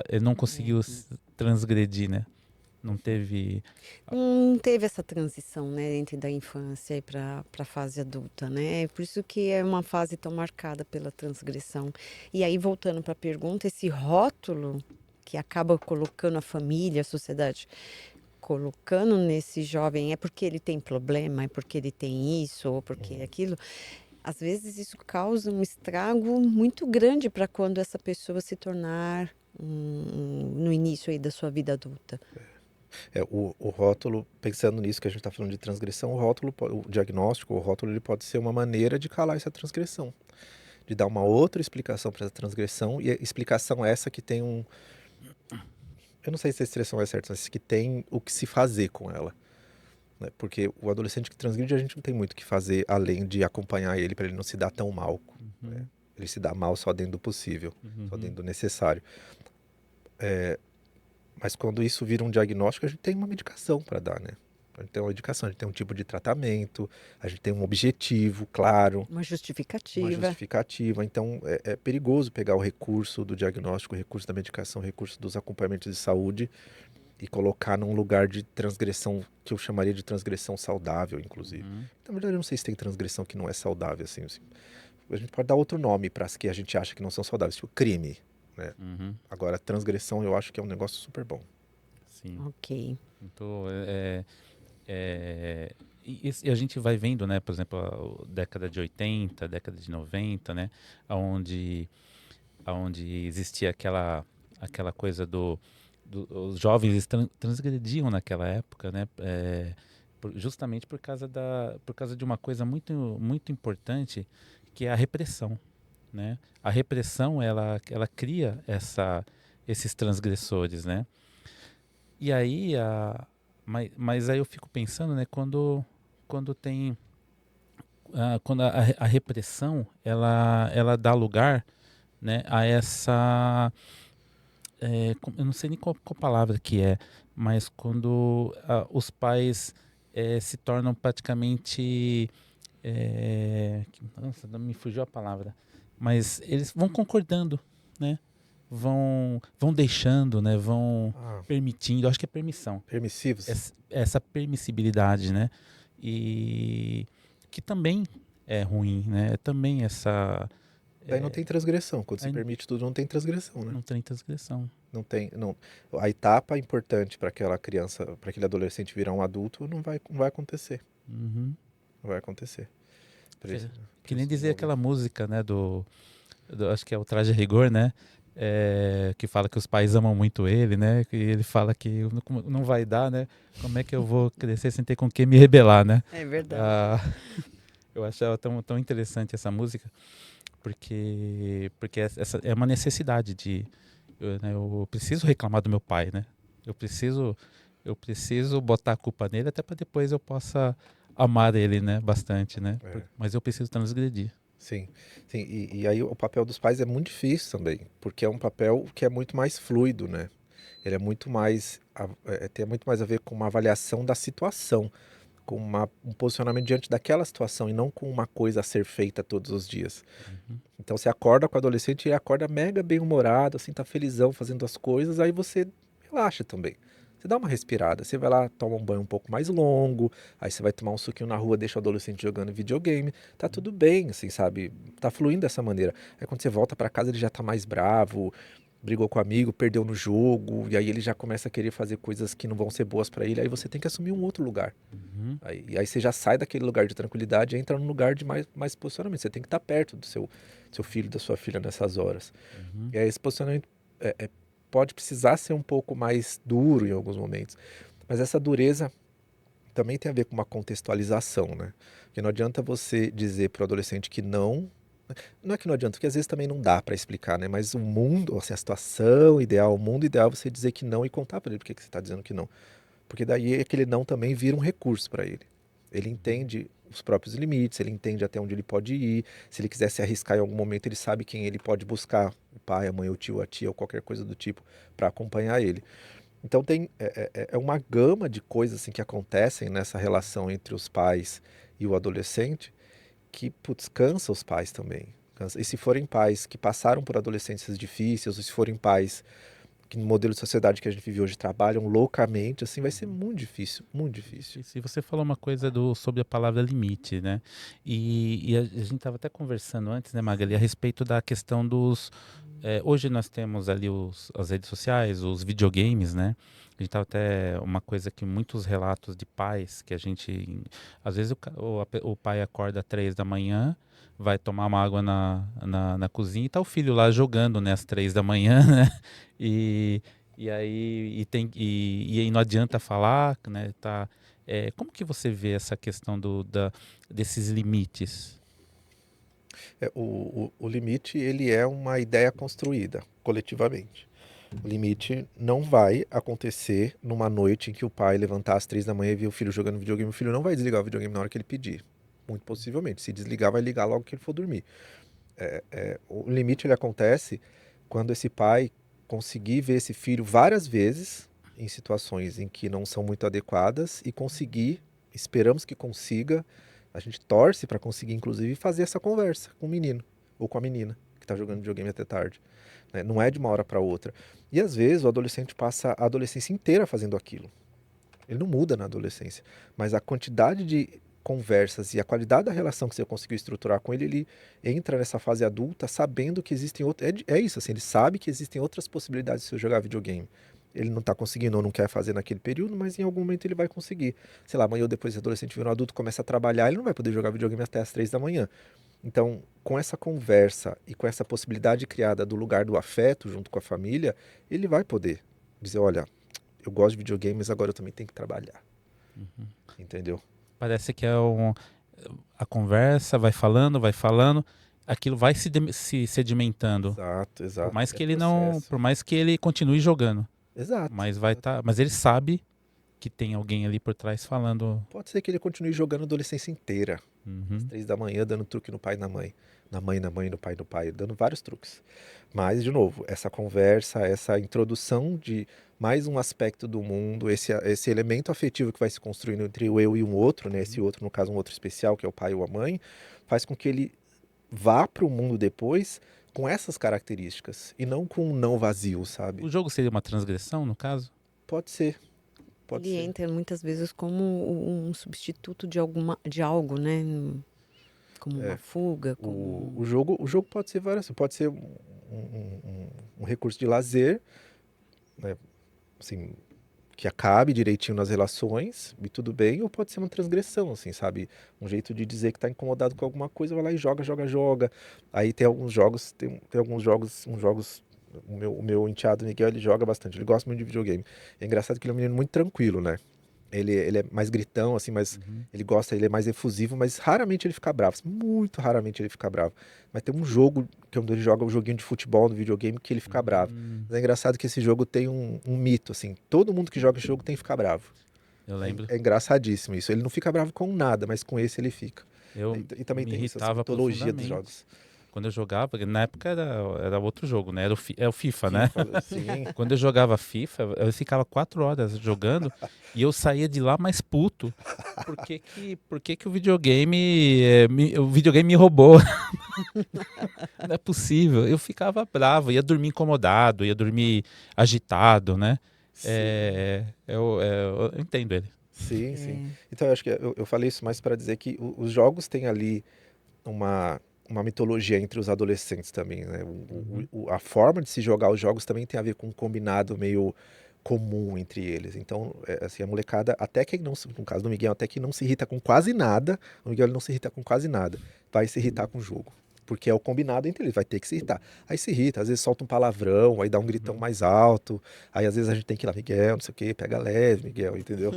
ele não conseguiu transgredir, né? Não teve. Não teve essa transição, né, entre da infância para a fase adulta, né? Por isso que é uma fase tão marcada pela transgressão. E aí, voltando para a pergunta, esse rótulo que acaba colocando a família, a sociedade, colocando nesse jovem, é porque ele tem problema, é porque ele tem isso, ou porque é aquilo. Às vezes isso causa um estrago muito grande para quando essa pessoa se tornar no início aí da sua vida adulta. O rótulo, pensando nisso que a gente está falando de transgressão, o rótulo, o diagnóstico, o rótulo, ele pode ser uma maneira de calar essa transgressão, de dar uma outra explicação para essa transgressão, e a explicação essa que tem eu não sei se a expressão é certa, mas que tem o que se fazer com ela, né? Porque o adolescente que transgride, a gente não tem muito o que fazer além de acompanhar ele para ele não se dar tão mal, né? Ele se dá mal só dentro do possível, só dentro do necessário. Mas quando isso vira um diagnóstico, a gente tem uma medicação para dar, né? A gente tem uma medicação, a gente tem um tipo de tratamento, a gente tem um objetivo claro, Uma uma justificativa. justificativa. Então, é perigoso pegar o recurso do diagnóstico, o recurso da medicação, o recurso dos acompanhamentos de saúde e colocar num lugar de transgressão, que eu chamaria de transgressão saudável, inclusive. Na verdade, eu não sei se tem transgressão que não é saudável, assim. A gente pode dar outro nome para as que a gente acha que não são saudáveis, tipo crime, né? Agora, transgressão eu acho que é um negócio super bom. Sim. Ok. Então, e a gente vai vendo, né, por exemplo, a década de 80, década de 90, né, onde existia aquela coisa os jovens transgrediam naquela época, né, justamente por causa de uma coisa muito, muito importante, que é a repressão, né? A repressão, ela cria esses transgressores, né? E aí, mas aí eu fico pensando, né, quando tem, quando a repressão, ela dá lugar, né, a essa, eu não sei nem qual palavra que é, mas quando os pais se tornam praticamente, nossa, não me fugiu a palavra, mas eles vão concordando, né? Vão deixando, né? Vão permitindo, acho que é permissão. Permissivos? Essa permissibilidade, né? E que também é ruim, né? Também essa... Daí não tem transgressão. Quando se permite tudo, não tem transgressão, né? Não tem transgressão. Não tem, não. A etapa importante para aquela criança, para aquele adolescente virar um adulto, não vai acontecer. Não vai acontecer. Que nem dizer aquela música, né? Acho que é o Traje a Rigor, né? Que fala que os pais amam muito ele, né? Que ele fala que não vai dar, né? Como é que eu vou crescer sem ter com quem me rebelar, né? É verdade. Eu achava tão interessante essa música, porque essa é uma necessidade eu preciso reclamar do meu pai, né? Eu preciso botar a culpa nele até para depois eu possa amar ele, né? Bastante, né? Mas eu preciso transgredir. Sim, sim. E aí o papel dos pais é muito difícil também, porque é um papel que é muito mais fluido, né? Ele é muito mais, tem muito mais a ver com uma avaliação da situação, com um posicionamento diante daquela situação e não com uma coisa a ser feita todos os dias. Então você acorda com o adolescente e ele acorda mega bem-humorado, assim, tá felizão fazendo as coisas, aí você relaxa também. Você dá uma respirada, você vai lá, toma um banho um pouco mais longo, aí você vai tomar um suquinho na rua, deixa o adolescente jogando videogame, tá tudo bem, assim, sabe? Tá fluindo dessa maneira. Aí quando você volta para casa ele já tá mais bravo, brigou com o amigo, perdeu no jogo, e aí ele já começa a querer fazer coisas que não vão ser boas para ele, aí você tem que assumir um outro lugar. Aí você já sai daquele lugar de tranquilidade e entra num lugar de mais posicionamento. Você tem que estar perto do seu filho, da sua filha nessas horas. E aí esse posicionamento pode precisar ser um pouco mais duro em alguns momentos. Mas essa dureza também tem a ver com uma contextualização, né? Porque não adianta você dizer para o adolescente que não. Não é que não adianta, porque às vezes também não dá para explicar, né? Mas o mundo, assim, a situação ideal, o mundo ideal é você dizer que não e contar para ele por que você está dizendo que não. Porque daí aquele não também vira um recurso para ele. Ele entende os próprios limites, ele entende até onde ele pode ir. Se ele quiser se arriscar em algum momento, ele sabe quem ele pode buscar, o pai, a mãe, o tio, a tia ou qualquer coisa do tipo, para acompanhar ele. Então é uma gama de coisas assim, que acontecem nessa relação entre os pais e o adolescente que, putz, cansa os pais também. Cansa. E se forem pais que passaram por adolescências difíceis, ou se forem pais que no modelo de sociedade que a gente vive hoje trabalham loucamente, assim, vai ser muito difícil, muito difícil. E se você falou uma coisa sobre a palavra limite, né? E a gente estava até conversando antes, né, Magali, a respeito da questão dos. Hoje nós temos ali as redes sociais, os videogames, né? A gente estava até uma coisa que muitos relatos de pais que a gente. Às vezes o pai acorda às 3 da manhã, vai tomar uma água na cozinha e tá o filho lá jogando, né, às 3 da manhã, né? E, e aí não adianta falar, né? Tá, como que você vê essa questão desses limites? O limite, ele é uma ideia construída coletivamente. O limite não vai acontecer numa noite em que o pai levantar às 3 da manhã e ver o filho jogando videogame. O filho não vai desligar o videogame na hora que ele pedir. Muito possivelmente. Se desligar, vai ligar logo que ele for dormir. O limite, ele acontece quando esse pai conseguir ver esse filho várias vezes em situações em que não são muito adequadas e conseguir, esperamos que consiga, a gente torce para conseguir, inclusive, fazer essa conversa com o menino ou com a menina que está jogando videogame até tarde, né? Não é de uma hora para outra. E às vezes o adolescente passa a adolescência inteira fazendo aquilo. Ele não muda na adolescência, mas a quantidade de conversas e a qualidade da relação que você conseguiu estruturar com ele, ele entra nessa fase adulta sabendo que existem outras. É isso, assim, ele sabe que existem outras possibilidades de você jogar videogame. Ele não está conseguindo ou não quer fazer naquele período, mas em algum momento ele vai conseguir. Sei lá, amanhã ou depois, o adolescente vira um adulto, começa a trabalhar, ele não vai poder jogar videogame até as 3 da manhã. Então, com essa conversa e com essa possibilidade criada do lugar do afeto junto com a família, ele vai poder dizer, olha, eu gosto de videogame, mas agora eu também tenho que trabalhar. Entendeu? Parece que a conversa vai falando, aquilo vai se sedimentando. Exato, Por exato. mais É que ele não, processo. por mais que ele continue jogando, Exato. mas ele sabe que tem alguém ali por trás falando. Pode ser que ele continue jogando a adolescência inteira. Às Uhum. 3 da manhã, dando truque no pai e na mãe. Na mãe, no pai, dando vários truques. Mas, de novo, essa conversa, essa introdução de mais um aspecto do mundo, esse elemento afetivo que vai se construindo entre o eu e um outro, né? Esse outro, no caso, um outro especial, que é o pai ou a mãe, faz com que ele vá para o mundo depois com essas características e não com um não vazio, sabe? O jogo seria uma transgressão, no caso? Pode ser, pode Ele ser. entra muitas vezes como um substituto de algo, né? Como uma fuga, como... O jogo pode ser várias, pode ser um recurso de lazer, né? Assim, que acabe direitinho nas relações e tudo bem, ou pode ser uma transgressão, assim, sabe? Um jeito de dizer que tá incomodado com alguma coisa, vai lá e joga, joga, joga. Aí tem alguns jogos, tem alguns jogos, uns jogos. O meu enteado Miguel, ele joga bastante, ele gosta muito de videogame. É engraçado que ele é um menino muito tranquilo, né? Ele é mais gritão, assim, mas ele gosta, ele é mais efusivo, mas raramente ele fica bravo. Assim, muito raramente ele fica bravo. Mas tem um jogo que é onde ele joga um joguinho de futebol no videogame que ele fica bravo. Mas é engraçado que esse jogo tem um mito, assim. Todo mundo que joga esse jogo tem que ficar bravo. Eu lembro. É engraçadíssimo isso. Ele não fica bravo com nada, mas com esse ele fica. Eu E também me tem isso, essa irritava mitologia dos profundamente jogos. quando eu jogava, porque na época era outro jogo, né? É o FIFA, né? Sim. Quando eu jogava FIFA, eu ficava 4 horas jogando e eu saía de lá mais puto. Por que que o videogame me roubou? Não é possível. Eu ficava bravo, ia dormir incomodado, ia dormir agitado, né? Eu entendo ele. Sim, sim. Então, eu acho que eu falei isso mais para dizer que os jogos têm ali uma mitologia entre os adolescentes também, né? A forma de se jogar os jogos também tem a ver com um combinado meio comum entre eles. Então, assim, a molecada, até que não, no caso do Miguel, até que não se irrita com quase nada, o Miguel ele não se irrita com quase nada, vai se irritar com o jogo. Porque é o combinado entre eles, vai ter que se irritar. Aí se irrita, às vezes solta um palavrão, aí dá um gritão mais alto, aí às vezes a gente tem que ir lá, Miguel, não sei o quê, pega leve, Miguel, entendeu?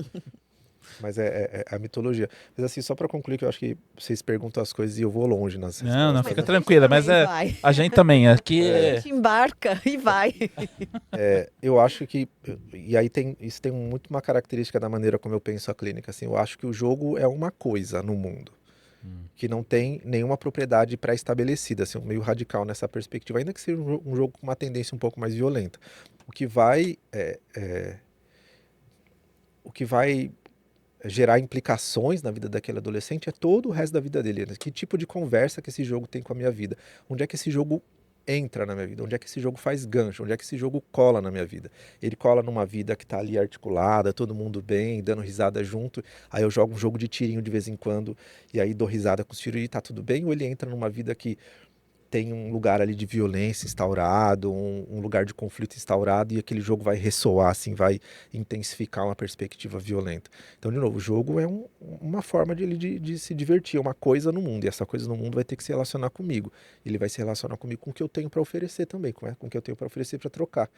Mas é a mitologia. Mas assim, só para concluir, que eu acho que vocês perguntam as coisas e eu vou longe nas Não, respostas. fica a tranquila, gente mas também vai. a gente também, aqui A gente embarca e vai. Eu acho que, e aí isso tem muito uma característica da maneira como eu penso a clínica, assim, eu acho que o jogo é uma coisa no mundo, que não tem nenhuma propriedade pré-estabelecida, assim, meio radical nessa perspectiva, ainda que seja um jogo com uma tendência um pouco mais violenta. O que vai gerar implicações na vida daquele adolescente é todo o resto da vida dele, né? Que tipo de conversa que esse jogo tem com a minha vida? Onde é que esse jogo entra na minha vida, onde é que esse jogo faz gancho, onde é que esse jogo cola na minha vida. Ele cola numa vida que tá ali articulada, todo mundo bem, dando risada junto, aí eu jogo um jogo de tirinho de vez em quando, e aí dou risada com os tiros e tá tudo bem, ou ele entra numa vida que tem um lugar ali de violência instaurado, um lugar de conflito instaurado, e aquele jogo vai ressoar, assim, vai intensificar uma perspectiva violenta. Então, de novo, o jogo é uma forma de se divertir, é uma coisa no mundo, e essa coisa no mundo vai ter que se relacionar comigo. Ele vai se relacionar comigo com o que eu tenho para oferecer também, com o que eu tenho para oferecer para trocar.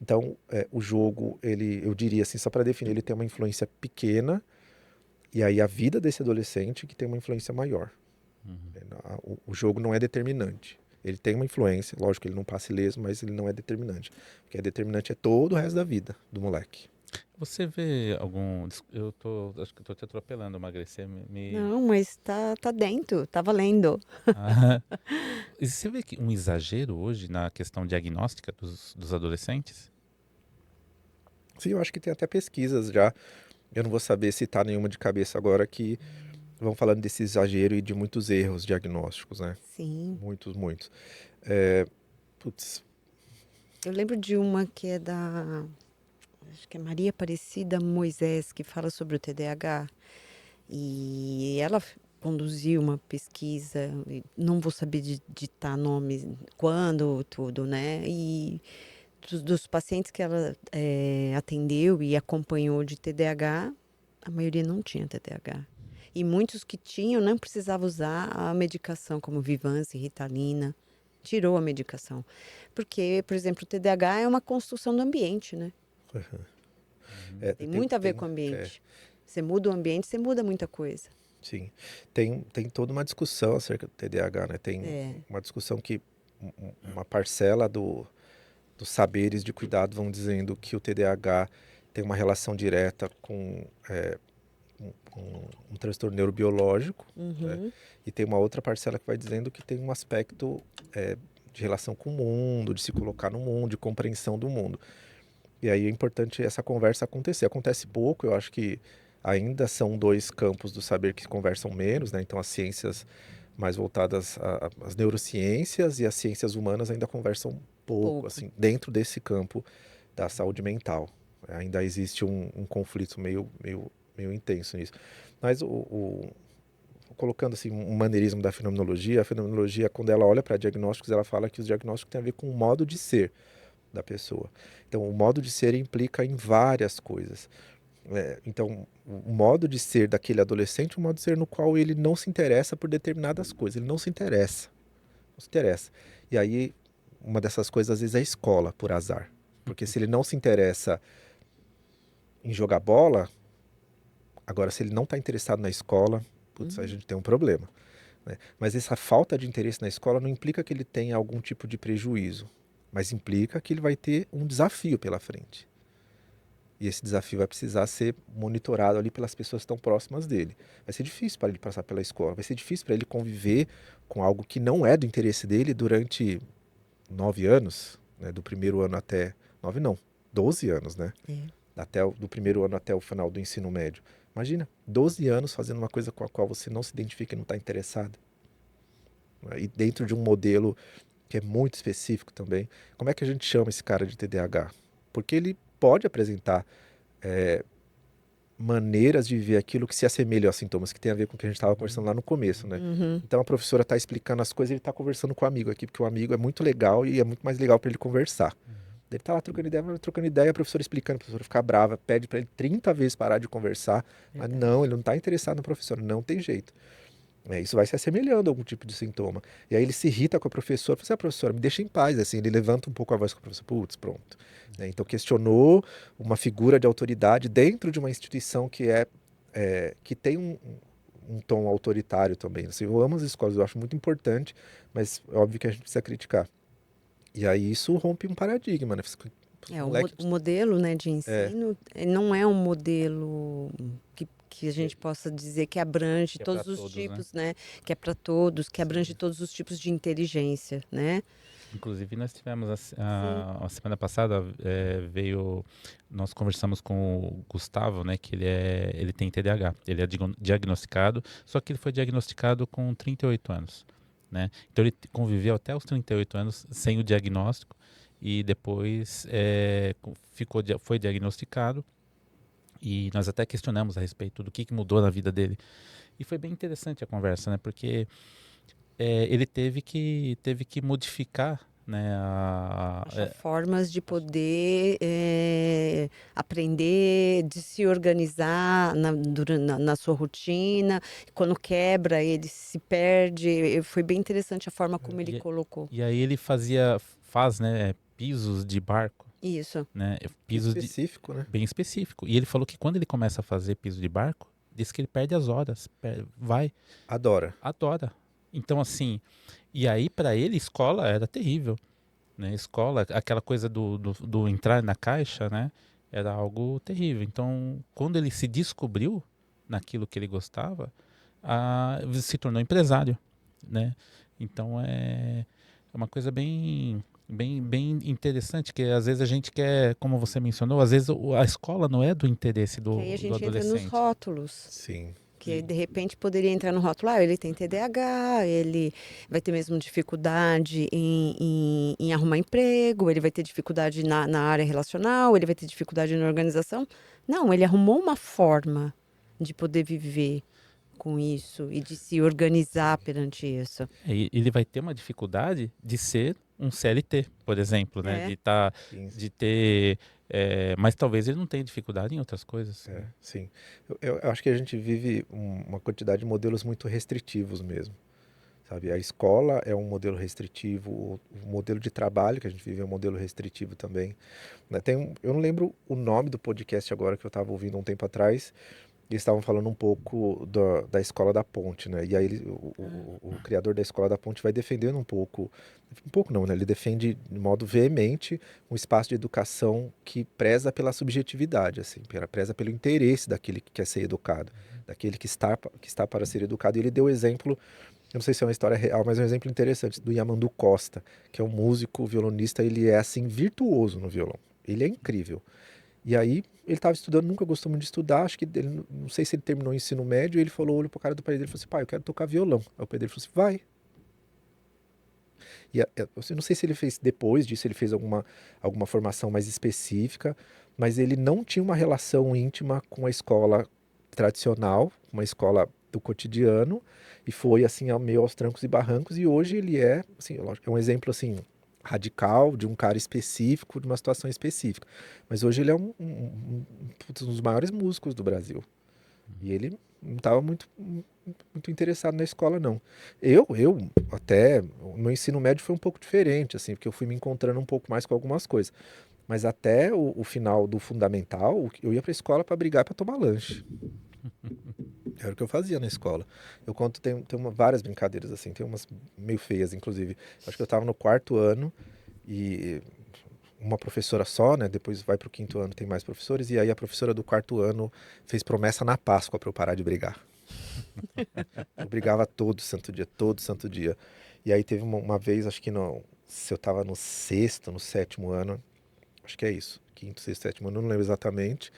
Então, o jogo, eu diria assim, só para definir, ele tem uma influência pequena, e aí a vida desse adolescente que tem uma influência maior. O jogo não é determinante. Ele tem uma influência, lógico que ele não passa ileso, mas ele não é determinante. O que é determinante é todo o resto da vida do moleque. Você vê algum. Acho que eu tô te atropelando, Magre. Não, mas tá dentro, tá valendo. Ah, e você vê que um exagero hoje na questão diagnóstica dos adolescentes? Sim, eu acho que tem até pesquisas já. Eu não vou saber citar nenhuma de cabeça agora que vão falando desse exagero e de muitos erros diagnósticos, né? Sim. Muitos, muitos. É, putz, Eu lembro de uma que é acho que é Maria Aparecida Moisés, que fala sobre o TDAH. E ela conduziu uma pesquisa, e não vou saber ditar nomes, quando, tudo, né? E dos pacientes que ela atendeu e acompanhou de TDAH, a maioria não tinha TDAH. E muitos que tinham não precisavam usar a medicação, como Vyvanse, Ritalina. Tirou a medicação. Porque, por exemplo, o TDAH é uma construção do ambiente, né? Tem muito a ver com o ambiente. Você muda o ambiente, você muda muita coisa. sim, tem toda uma discussão acerca do TDAH, né? Tem uma discussão que uma parcela dos saberes de cuidado vão dizendo que o TDAH tem uma relação direta com um transtorno neurobiológico, né? E tem uma outra parcela que vai dizendo que tem um aspecto de relação com o mundo, de se colocar no mundo, de compreensão do mundo. E aí é importante essa conversa acontecer. Acontece pouco, eu acho que ainda são dois campos do saber que conversam menos, né? Então as ciências mais voltadas às neurociências e as ciências humanas ainda conversam pouco, assim, dentro desse campo da saúde mental. Ainda existe um conflito meio intenso nisso. Mas colocando assim um maneirismo da fenomenologia, a fenomenologia, quando ela olha para diagnósticos, ela fala que os diagnósticos têm a ver com o modo de ser da pessoa. Então, o modo de ser implica em várias coisas. Então, o modo de ser daquele adolescente é um modo de ser no qual ele não se interessa por determinadas coisas. Ele não se interessa. Não se interessa. E aí, uma dessas coisas, às vezes, é a escola, por azar. Porque se ele não se interessa em jogar bola, agora, se ele não está interessado na escola, putz, a gente tem um problema. Né? Mas essa falta de interesse na escola não implica que ele tenha algum tipo de prejuízo, mas implica que ele vai ter um desafio pela frente. E esse desafio vai precisar ser monitorado ali pelas pessoas que estão próximas dele. Vai ser difícil para ele passar pela escola, vai ser difícil para ele conviver com algo que não é do interesse dele durante 9 anos, né? Do primeiro ano até... 9 não, 12 anos, né? Do primeiro ano até o final do ensino médio. Imagina, 12 anos fazendo uma coisa com a qual você não se identifica e não está interessado. E dentro de um modelo que é muito específico também. Como é que a gente chama esse cara de TDAH? Porque ele pode apresentar maneiras de viver aquilo que se assemelham a sintomas, que tem a ver com o que a gente estava conversando lá no começo, né? Então a professora está explicando as coisas e ele está conversando com o amigo aqui, porque o amigo é muito legal e é muito mais legal para ele conversar. Ele tá lá trocando ideia, a professora explicando, a professora fica brava, pede para ele 30 vezes parar de conversar, mas não, ele não está interessado na professora, não tem jeito. Isso vai se assemelhando a algum tipo de sintoma. E aí ele se irrita com a professora, fala assim, professora, me deixa em paz, assim, ele levanta um pouco a voz com a professora, putz, pronto. Então questionou uma figura de autoridade dentro de uma instituição que tem um tom autoritário também. Assim, eu amo as escolas, eu acho muito importante, mas é óbvio que a gente precisa criticar. E aí isso rompe um paradigma, né? O modelo, né, de ensino não é um modelo que a gente possa dizer que abrange todos os tipos, né? Que é para todos, que abrange todos os tipos de inteligência, né? Inclusive, nós tivemos a semana passada, nós conversamos com o Gustavo, né, que ele tem TDAH, ele é diagnosticado, só que ele foi diagnosticado com 38 anos. né? Então ele conviveu até os 38 anos sem o diagnóstico e depois foi diagnosticado e nós até questionamos a respeito do que mudou na vida dele. E foi bem interessante a conversa, né? Porque ele teve que modificar, né, Achar formas de poder aprender, de se organizar na sua rotina. Quando quebra, ele se perde. Foi bem interessante a forma como ele colocou. E aí ele faz, né, pisos de barco, Isso. né, Específico, né? bem específico. E ele falou que quando ele começa a fazer piso de barco, diz que ele perde as horas, Adora. adora. Então assim, e aí para ele escola era terrível, né? Escola, aquela coisa do entrar na caixa, né? Era algo terrível. Então, quando ele se descobriu naquilo que ele gostava, se tornou empresário, né? Então é uma coisa bem interessante, que às vezes a gente quer, como você mencionou, às vezes a escola não é do interesse do Que aí a gente entra nos adolescente. rótulos. Sim. Que de repente poderia entrar no rótulo, ele tem TDAH, ele vai ter mesmo dificuldade em arrumar emprego, ele vai ter dificuldade na área relacional, ele vai ter dificuldade na organização. Não, ele arrumou uma forma de poder viver com isso e de se organizar perante isso. Ele vai ter uma dificuldade de ser um CLT, por exemplo, né? De ter, mas talvez ele não tenha dificuldade em outras coisas. Né? Sim. Eu acho que a gente vive uma quantidade de modelos muito restritivos mesmo, sabe? A escola é um modelo restritivo, o modelo de trabalho que a gente vive é um modelo restritivo também. Né? Eu não lembro o nome do podcast agora que eu estava ouvindo um tempo atrás. Eles estavam falando um pouco da Escola da Ponte, né? E aí o criador da Escola da Ponte vai defendendo um pouco não, né? Ele defende de modo veemente um espaço de educação que preza pela subjetividade, assim, preza pelo interesse daquele que quer ser educado, daquele que está para ser educado. E ele deu o exemplo, eu não sei se é uma história real, mas é um exemplo interessante, do Yamandu Costa, que é um músico, violonista, ele é, assim, virtuoso no violão. Ele é incrível. E aí, ele estava estudando, nunca gostou muito de estudar, acho que ele, não sei se ele terminou o ensino médio, e ele olhou pro cara do pai dele e falou assim, pai, eu quero tocar violão. Aí o pai dele falou assim, vai. E eu não sei se ele fez depois disso, ele fez alguma formação mais específica, mas ele não tinha uma relação íntima com a escola tradicional, uma escola do cotidiano, e foi assim, meio aos trancos e barrancos, e hoje ele é, assim, lógico, é um exemplo assim, radical, de um cara específico, de uma situação específica. Mas hoje ele é um dos maiores músicos do Brasil. E ele não estava muito interessado na escola, não. Eu até, o meu ensino médio foi um pouco diferente, assim, porque eu fui me encontrando um pouco mais com algumas coisas. Mas até o final do fundamental, eu ia para a escola para brigar para tomar lanche. Era o que eu fazia na escola. Eu conto, tem várias brincadeiras, assim, tem umas meio feias, inclusive. Acho que eu estava no 4º ano e uma professora só, né? Depois vai para o 5º ano, tem mais professores. E aí a professora do 4º ano fez promessa na Páscoa para eu parar de brigar. Eu brigava todo santo dia, todo santo dia. E aí teve uma vez, acho que se eu estava no 6º, no 7º ano, acho que é isso, 5º, 6º, 7º ano, não lembro exatamente.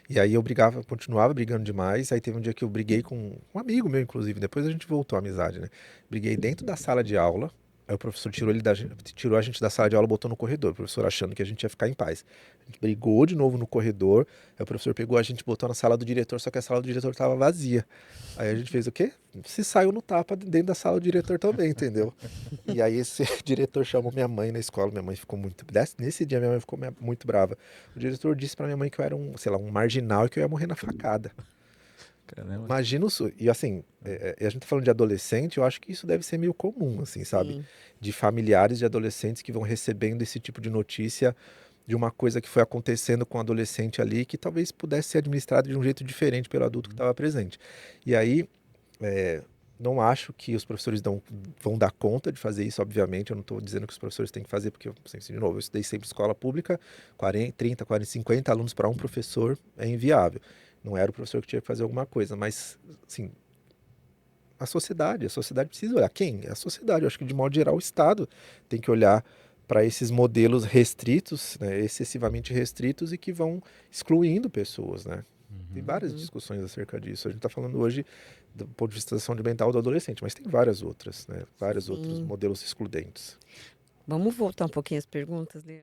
E aí eu continuava brigando demais. Aí teve um dia que eu briguei com um amigo meu, inclusive. Depois a gente voltou à amizade, né? Briguei dentro da sala de aula. Aí o professor tirou a gente da sala de aula e botou no corredor. O professor achando que a gente ia ficar em paz. A gente brigou de novo no corredor. Aí o professor pegou a gente e botou na sala do diretor, só que a sala do diretor estava vazia. Aí a gente fez o quê? Se saiu no tapa dentro da sala do diretor também, entendeu? E aí esse diretor chamou minha mãe na escola. Minha mãe ficou nesse dia minha mãe ficou muito brava. O diretor disse pra minha mãe que eu era um marginal e que eu ia morrer na facada. Caramba. Imagina isso. E assim, a gente tá falando de adolescente, eu acho que isso deve ser meio comum, assim, sabe? Sim. De familiares de adolescentes que vão recebendo esse tipo de notícia de uma coisa que foi acontecendo com o adolescente ali, que talvez pudesse ser administrado de um jeito diferente pelo adulto que estava presente. E aí, não acho que os professores vão dar conta de fazer isso, obviamente. Eu não estou dizendo que os professores têm que fazer, porque, assim, de novo, eu estudei sempre escola pública, 40, 30, 40, 50 alunos para um professor é inviável. Não era o professor que tinha que fazer alguma coisa, mas, assim, a sociedade precisa olhar. Quem? A sociedade. Eu acho que, de modo geral, o Estado tem que olhar para esses modelos restritos, né, excessivamente restritos, e que vão excluindo pessoas, né? Tem várias Uhum. discussões acerca disso. A gente está falando hoje do ponto de vista da saúde mental do adolescente, mas tem várias outras, né? Vários outros Sim. modelos excludentes. Vamos voltar um pouquinho às perguntas, Lê?